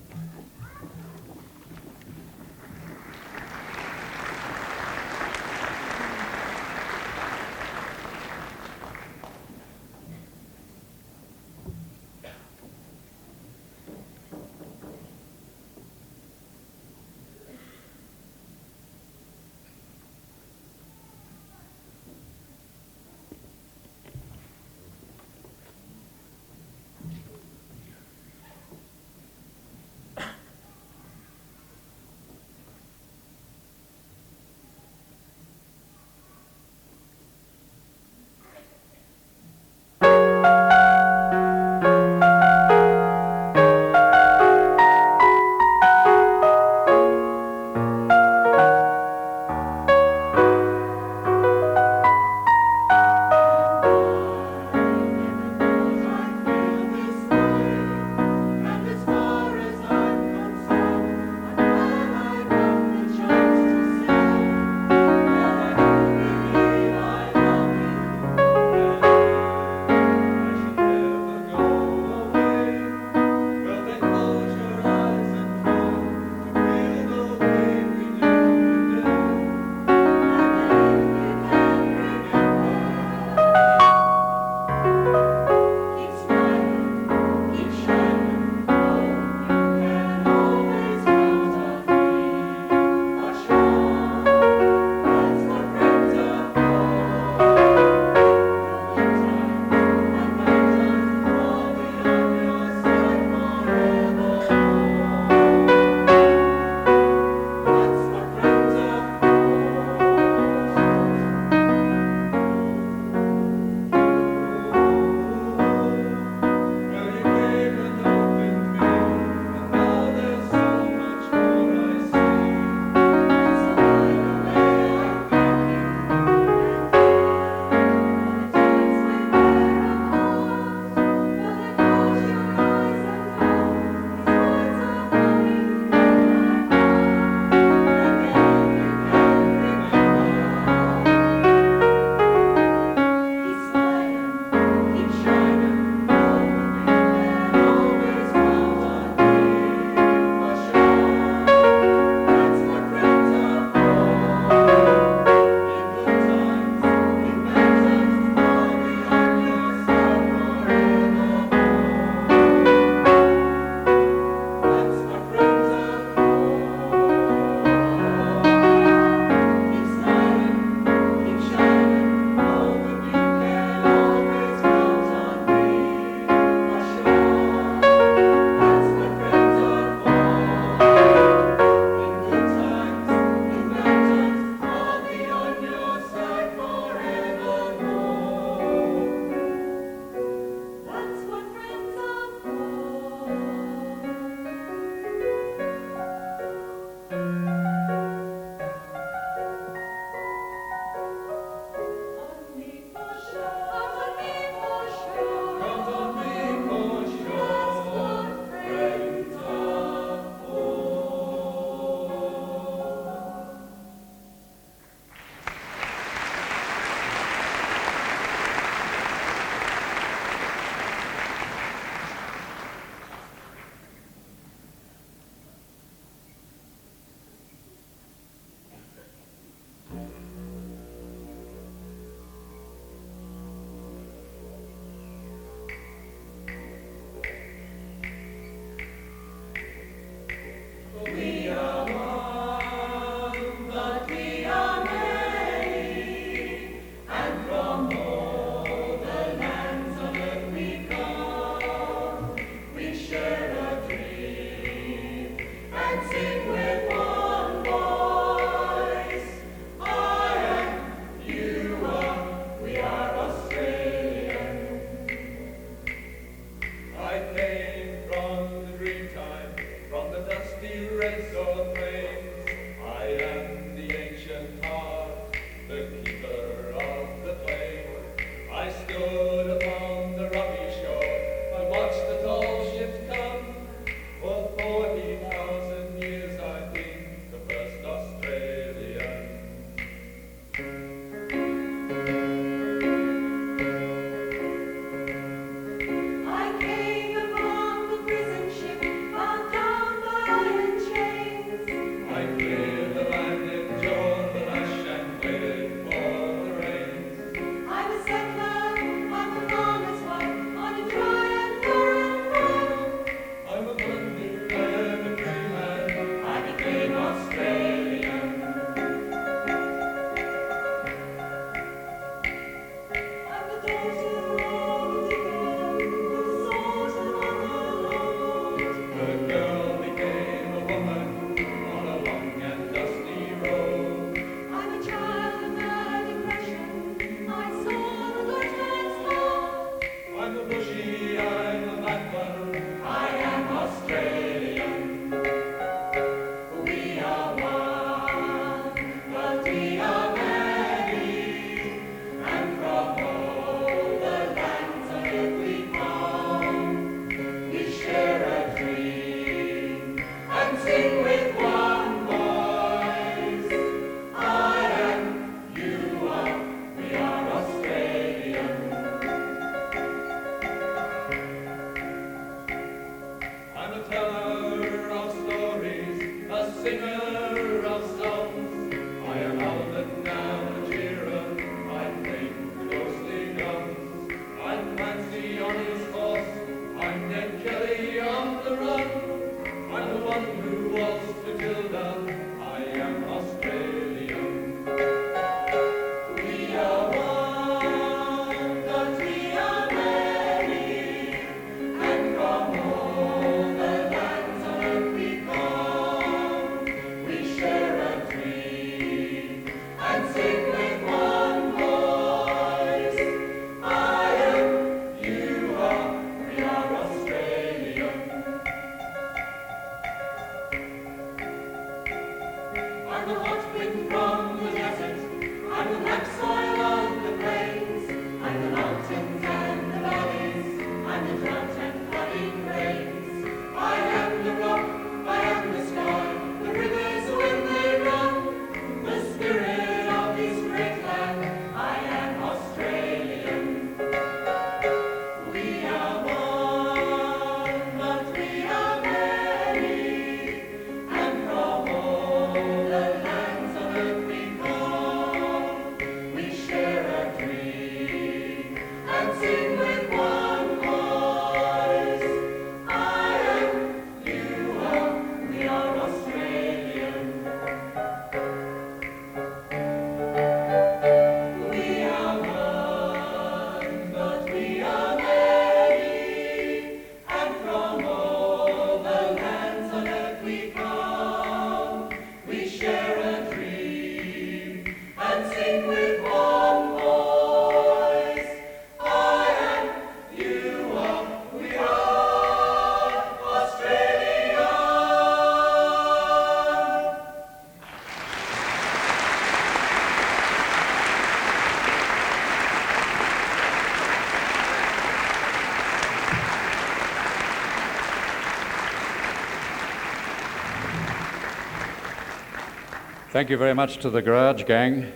Thank you very much to the Garage Gang,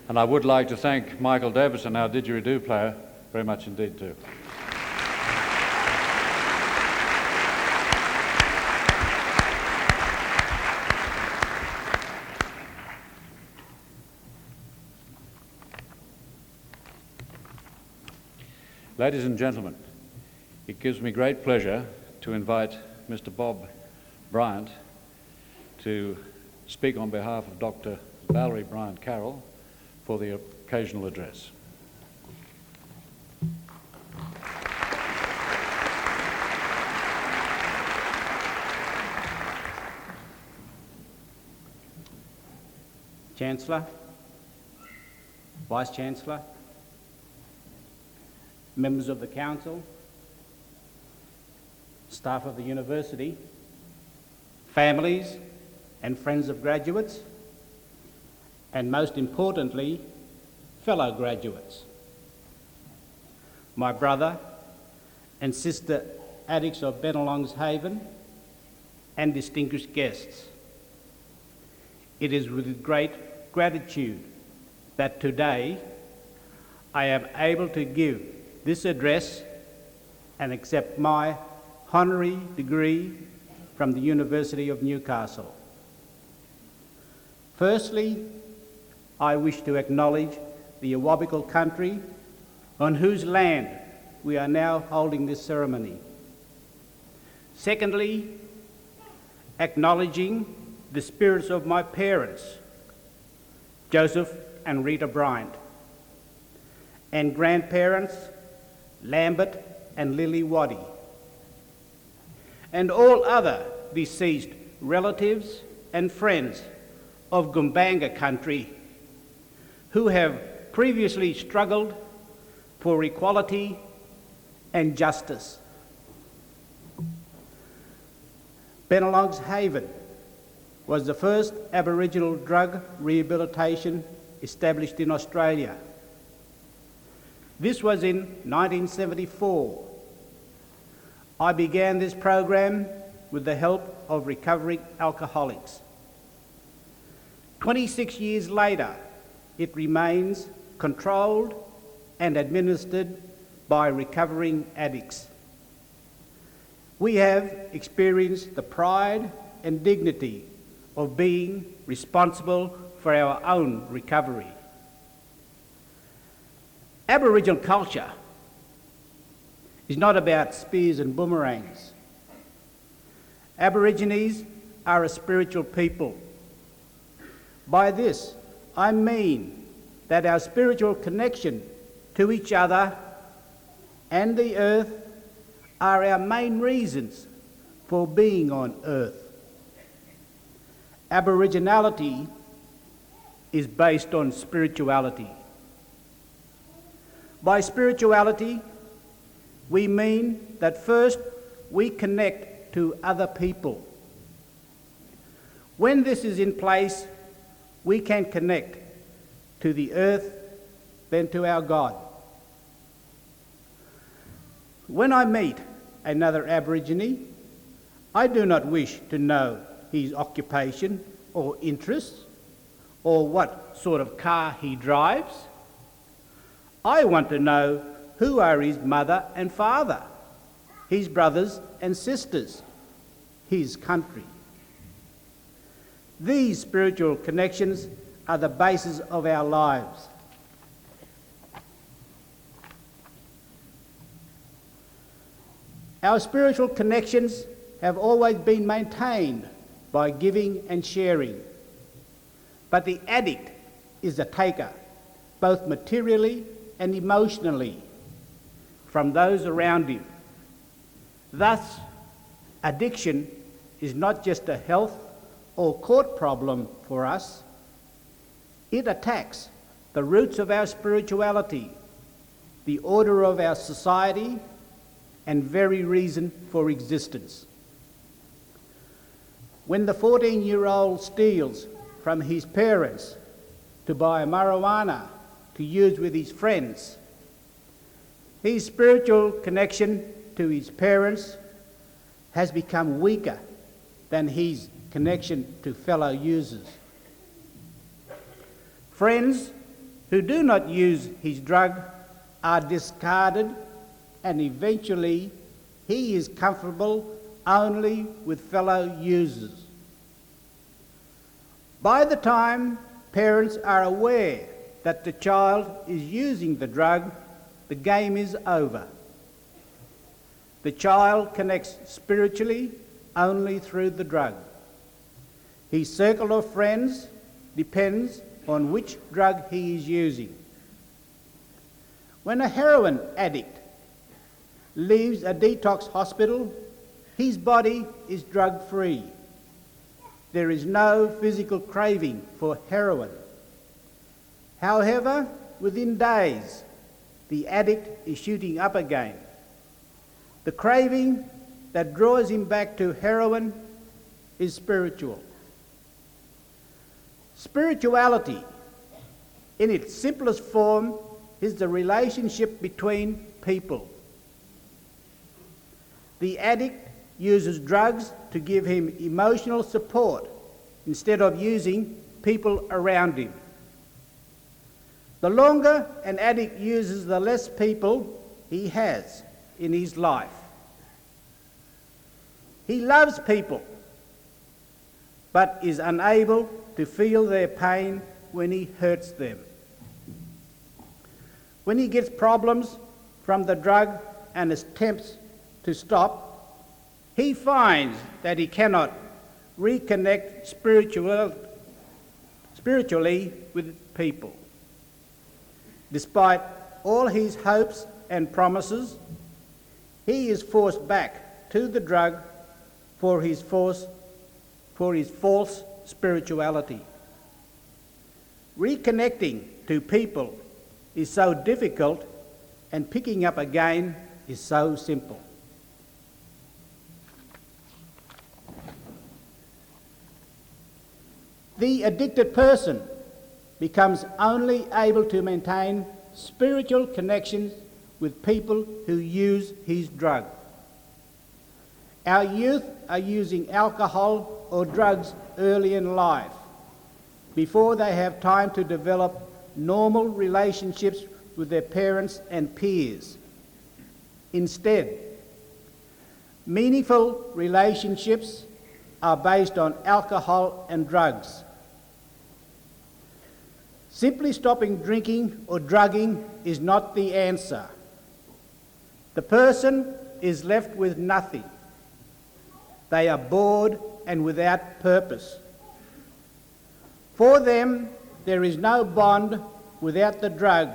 and I would like to thank Michael Davison, our didgeridoo player, very much indeed too. Ladies and gentlemen, it gives me great pleasure to invite Mr. Bob Bryant to speak on behalf of Dr. Valerie Bryant-Carroll for the occasional address. Chancellor, Vice-Chancellor, members of the Council, staff of the University, families and friends of graduates, and most importantly, fellow graduates. My brother and sister addicts of Bennelong's Haven, and distinguished guests. It is with great gratitude that today I am able to give this address and accept my honorary degree from the University of Newcastle. Firstly, I wish to acknowledge the Awabakal country on whose land we are now holding this ceremony. Secondly, acknowledging the spirits of my parents, Joseph and Rita Bryant, and grandparents, Lambert and Lily Waddy, and all other deceased relatives and friends of Gumbanga country who have previously struggled for equality and justice. Bennelong's Haven was the first Aboriginal drug rehabilitation established in Australia. This was in 1974. I began this program with the help of recovering alcoholics. 26 years later, it remains controlled and administered by recovering addicts. We have experienced the pride and dignity of being responsible for our own recovery. Aboriginal culture is not about spears and boomerangs. Aborigines are a spiritual people. By this, I mean that our spiritual connection to each other and the earth are our main reasons for being on earth. Aboriginality is based on spirituality. By spirituality, we mean that first we connect to other people. When this is in place, we can connect to the earth, then to our God. When I meet another Aborigine, I do not wish to know his occupation or interests or what sort of car he drives. I want to know who are his mother and father, his brothers and sisters, his country. These spiritual connections are the basis of our lives. Our spiritual connections have always been maintained by giving and sharing. But the addict is a taker, both materially and emotionally, from those around him. Thus, addiction is not just a health or court problem for us. It attacks the roots of our spirituality, the order of our society, and very reason for existence. When the 14-year-old steals from his parents to buy marijuana to use with his friends, his spiritual connection to his parents has become weaker than his connection to fellow users. Friends who do not use his drug are discarded, and eventually he is comfortable only with fellow users. By the time parents are aware that the child is using the drug, the game is over. The child connects spiritually only through the drug. His circle of friends depends on which drug he is using. When a heroin addict leaves a detox hospital, his body is drug-free. There is no physical craving for heroin. However, within days, the addict is shooting up again. The craving that draws him back to heroin is spiritual. Spirituality, in its simplest form, is the relationship between people. The addict uses drugs to give him emotional support instead of using people around him. The longer an addict uses, the less people he has in his life. He loves people, but is unable to feel their pain when he hurts them. When he gets problems from the drug and attempts to stop, he finds that he cannot reconnect spiritually with people. Despite all his hopes and promises, he is forced back to the drug for his false spirituality. Reconnecting to people is so difficult, and picking up again is so simple. The addicted person becomes only able to maintain spiritual connections with people who use his drug. Our youth are using alcohol or drugs early in life, before they have time to develop normal relationships with their parents and peers. Instead, meaningful relationships are based on alcohol and drugs. Simply stopping drinking or drugging is not the answer. The person is left with nothing. They are bored and without purpose. For them, there is no bond without the drug,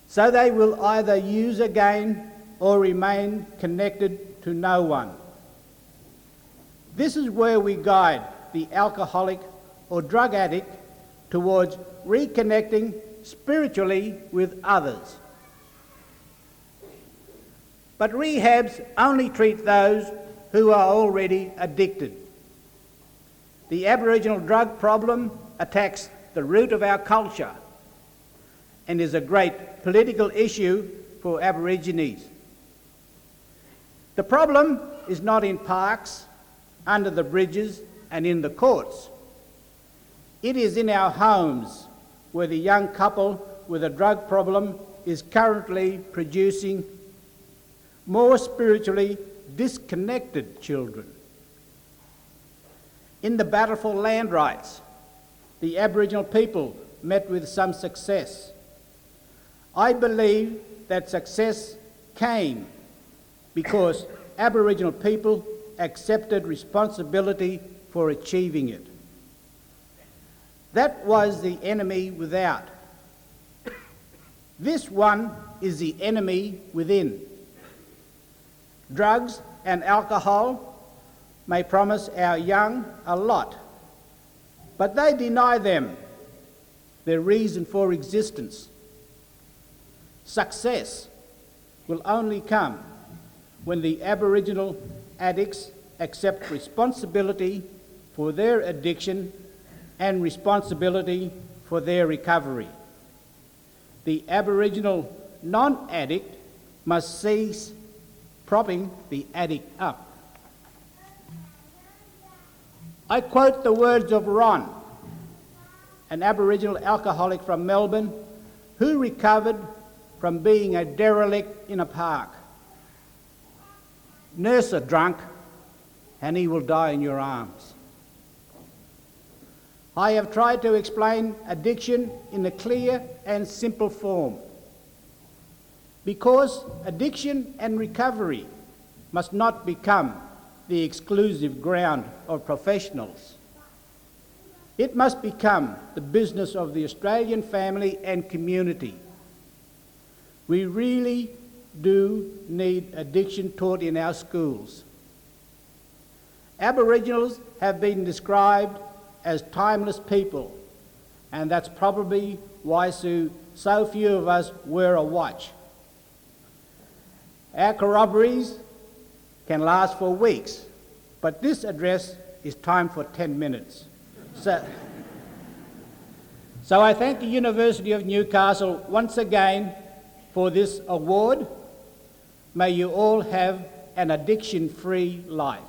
so they will either use again or remain connected to no one. This is where we guide the alcoholic or drug addict towards reconnecting spiritually with others. But rehabs only treat those who are already addicted. The Aboriginal drug problem attacks the root of our culture and is a great political issue for Aborigines. The problem is not in parks, under the bridges and in the courts. It is in our homes, where the young couple with a drug problem is currently producing more spiritually disconnected children. In the battle for land rights, the Aboriginal people met with some success. I believe that success came because Aboriginal people accepted responsibility for achieving it. That was the enemy without. This one is the enemy within. Drugs and alcohol may promise our young a lot, but they deny them their reason for existence. Success will only come when the Aboriginal addicts accept responsibility for their addiction and responsibility for their recovery. The Aboriginal non-addict must cease propping the addict up. I quote the words of Ron: an Aboriginal alcoholic from Melbourne who recovered from being a derelict in a park. Nurse a drunk and he will die in your arms. I have tried to explain addiction in a clear and simple form, because addiction and recovery must not become the exclusive ground of professionals. It must become the business of the Australian family and community. We really do need addiction taught in our schools. Aboriginals have been described as timeless people, and that's probably why so few of us wear a watch. Our corroborees can last for weeks, but this address is timed for 10 minutes. So I thank the University of Newcastle once again for this award. May you all have an addiction-free life.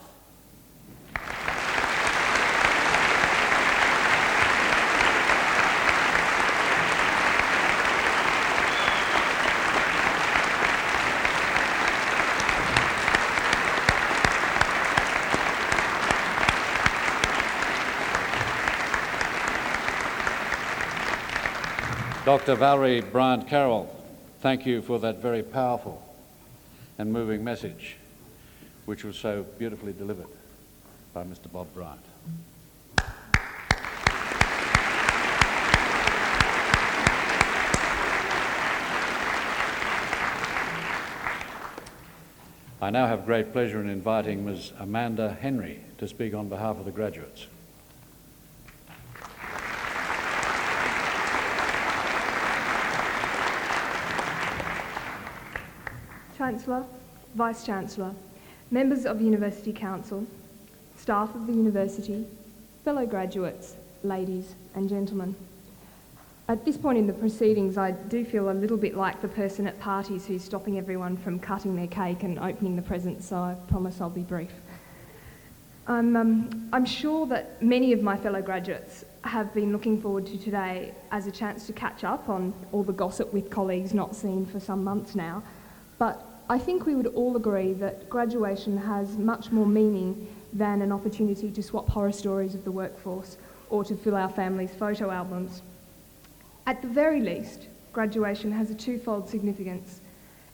Dr. Valerie Bryant-Carroll, thank you for that very powerful and moving message, which was so beautifully delivered by Mr. Bob Bryant. I now have great pleasure in inviting Ms. Amanda Henry to speak on behalf of the graduates. Chancellor, Vice-Chancellor, members of University Council, staff of the University, fellow graduates, ladies and gentlemen. At this point in the proceedings, I do feel a little bit like the person at parties who's stopping everyone from cutting their cake and opening the presents, so I promise I'll be brief. I'm sure that many of my fellow graduates have been looking forward to today as a chance to catch up on all the gossip with colleagues not seen for some months now. But I think we would all agree that graduation has much more meaning than an opportunity to swap horror stories of the workforce or to fill our families' photo albums. At the very least, graduation has a twofold significance.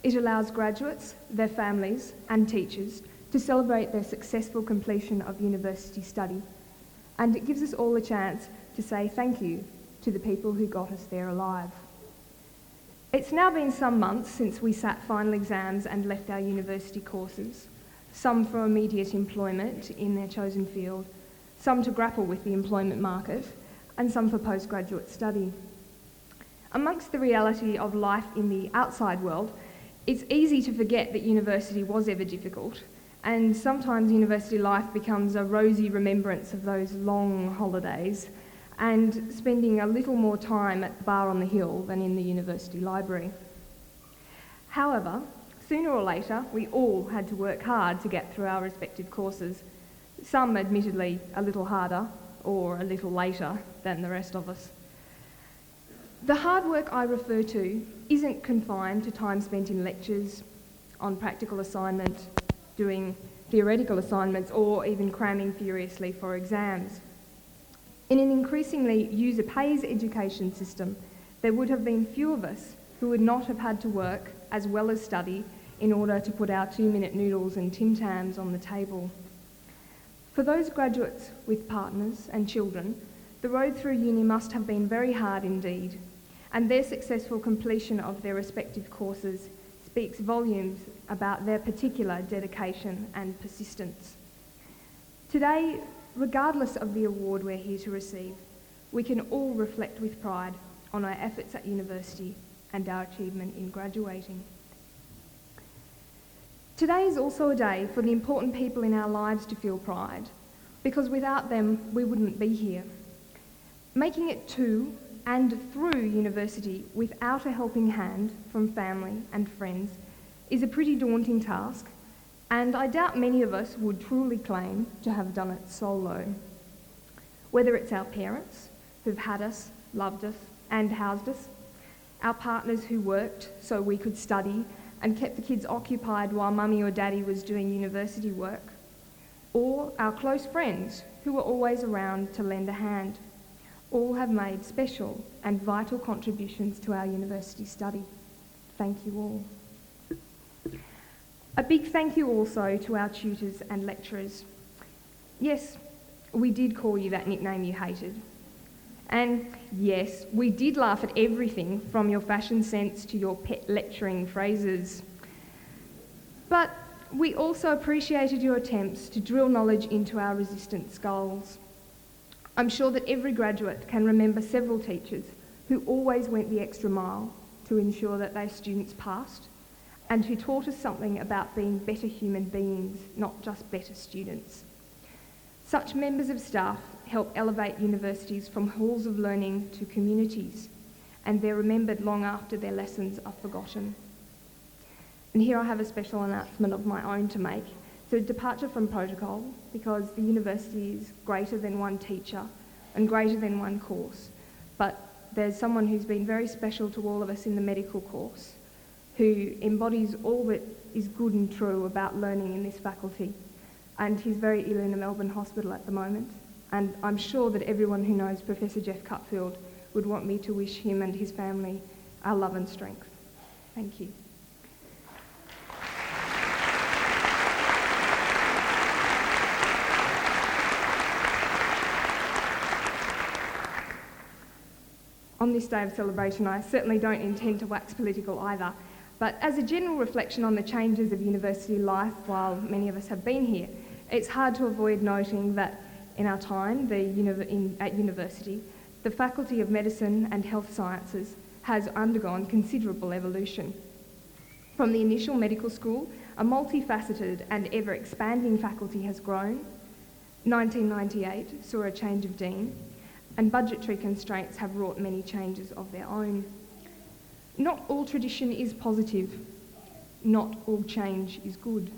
It allows graduates, their families and teachers to celebrate their successful completion of university study, and it gives us all a chance to say thank you to the people who got us there alive. It's now been some months since we sat final exams and left our university courses, some for immediate employment in their chosen field, some to grapple with the employment market, and some for postgraduate study. Amongst the reality of life in the outside world, it's easy to forget that university was ever difficult, and sometimes university life becomes a rosy remembrance of those long holidays and spending a little more time at the bar on the hill than in the university library. However, sooner or later, we all had to work hard to get through our respective courses, some admittedly a little harder or a little later than the rest of us. The hard work I refer to isn't confined to time spent in lectures, on practical assignment, doing theoretical assignments, or even cramming furiously for exams. In an increasingly user-pays education system, there would have been few of us who would not have had to work as well as study in order to put our 2-minute noodles and Tim Tams on the table. For those graduates with partners and children, the road through uni must have been very hard indeed, and their successful completion of their respective courses speaks volumes about their particular dedication and persistence. Today, regardless of the award we're here to receive, we can all reflect with pride on our efforts at university and our achievement in graduating. Today is also a day for the important people in our lives to feel pride, because without them we wouldn't be here. Making it to and through university without a helping hand from family and friends is a pretty daunting task, and I doubt many of us would truly claim to have done it solo. Whether it's our parents, who've had us, loved us, and housed us, our partners who worked so we could study and kept the kids occupied while mummy or daddy was doing university work, or our close friends who were always around to lend a hand. All have made special and vital contributions to our university study. Thank you all. A big thank you also to our tutors and lecturers. Yes, we did call you that nickname you hated. And yes, we did laugh at everything from your fashion sense to your pet lecturing phrases. But we also appreciated your attempts to drill knowledge into our resistant skulls. I'm sure that every graduate can remember several teachers who always went the extra mile to ensure that their students passed, and who taught us something about being better human beings, not just better students. Such members of staff help elevate universities from halls of learning to communities, and they're remembered long after their lessons are forgotten. And here I have a special announcement of my own to make. It's a departure from protocol, because the university is greater than one teacher and greater than one course, but there's someone who's been very special to all of us in the medical course, who embodies all that is good and true about learning in this faculty. And he's very ill in a Melbourne hospital at the moment. And I'm sure that everyone who knows Professor Jeff Cutfield would want me to wish him and his family our love and strength. Thank you. On this day of celebration, I certainly don't intend to wax political either, but as a general reflection on the changes of university life while many of us have been here, it's hard to avoid noting that in our time at university, the Faculty of Medicine and Health Sciences has undergone considerable evolution. From the initial medical school, a multifaceted and ever-expanding faculty has grown. 1998 saw a change of dean, and budgetary constraints have wrought many changes of their own. Not all tradition is positive. Not all change is good.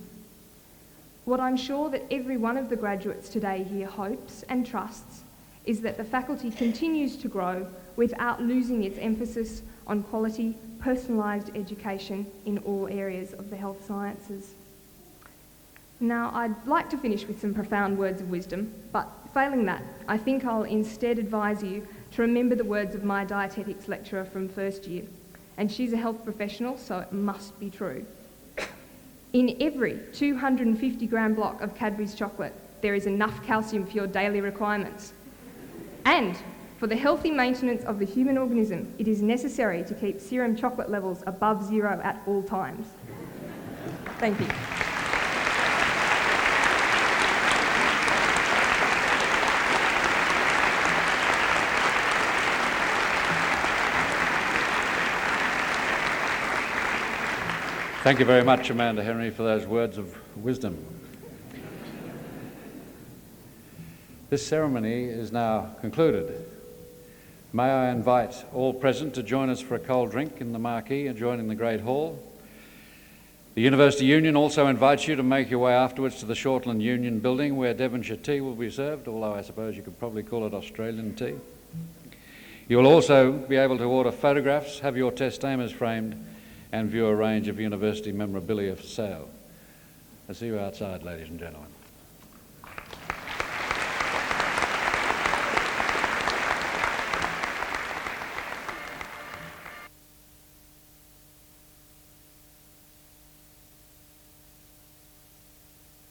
What I'm sure that every one of the graduates today here hopes and trusts is that the faculty continues to grow without losing its emphasis on quality, personalised education in all areas of the health sciences. Now, I'd like to finish with some profound words of wisdom, but failing that, I think I'll instead advise you to remember the words of my dietetics lecturer from first year, and she's a health professional, so it must be true. In every 250-gram block of Cadbury's chocolate, there is enough calcium for your daily requirements. And for the healthy maintenance of the human organism, it is necessary to keep serum chocolate levels above 0 at all times. Thank you. Thank you very much, Amanda Henry, for those words of wisdom. This ceremony is now concluded. May I invite all present to join us for a cold drink in the marquee adjoining the Great Hall. The University Union also invites you to make your way afterwards to the Shortland Union building, where Devonshire tea will be served, although I suppose you could probably call it Australian tea. You will also be able to order photographs, have your testamers framed, and view a range of university memorabilia for sale. I'll see you outside, ladies and gentlemen.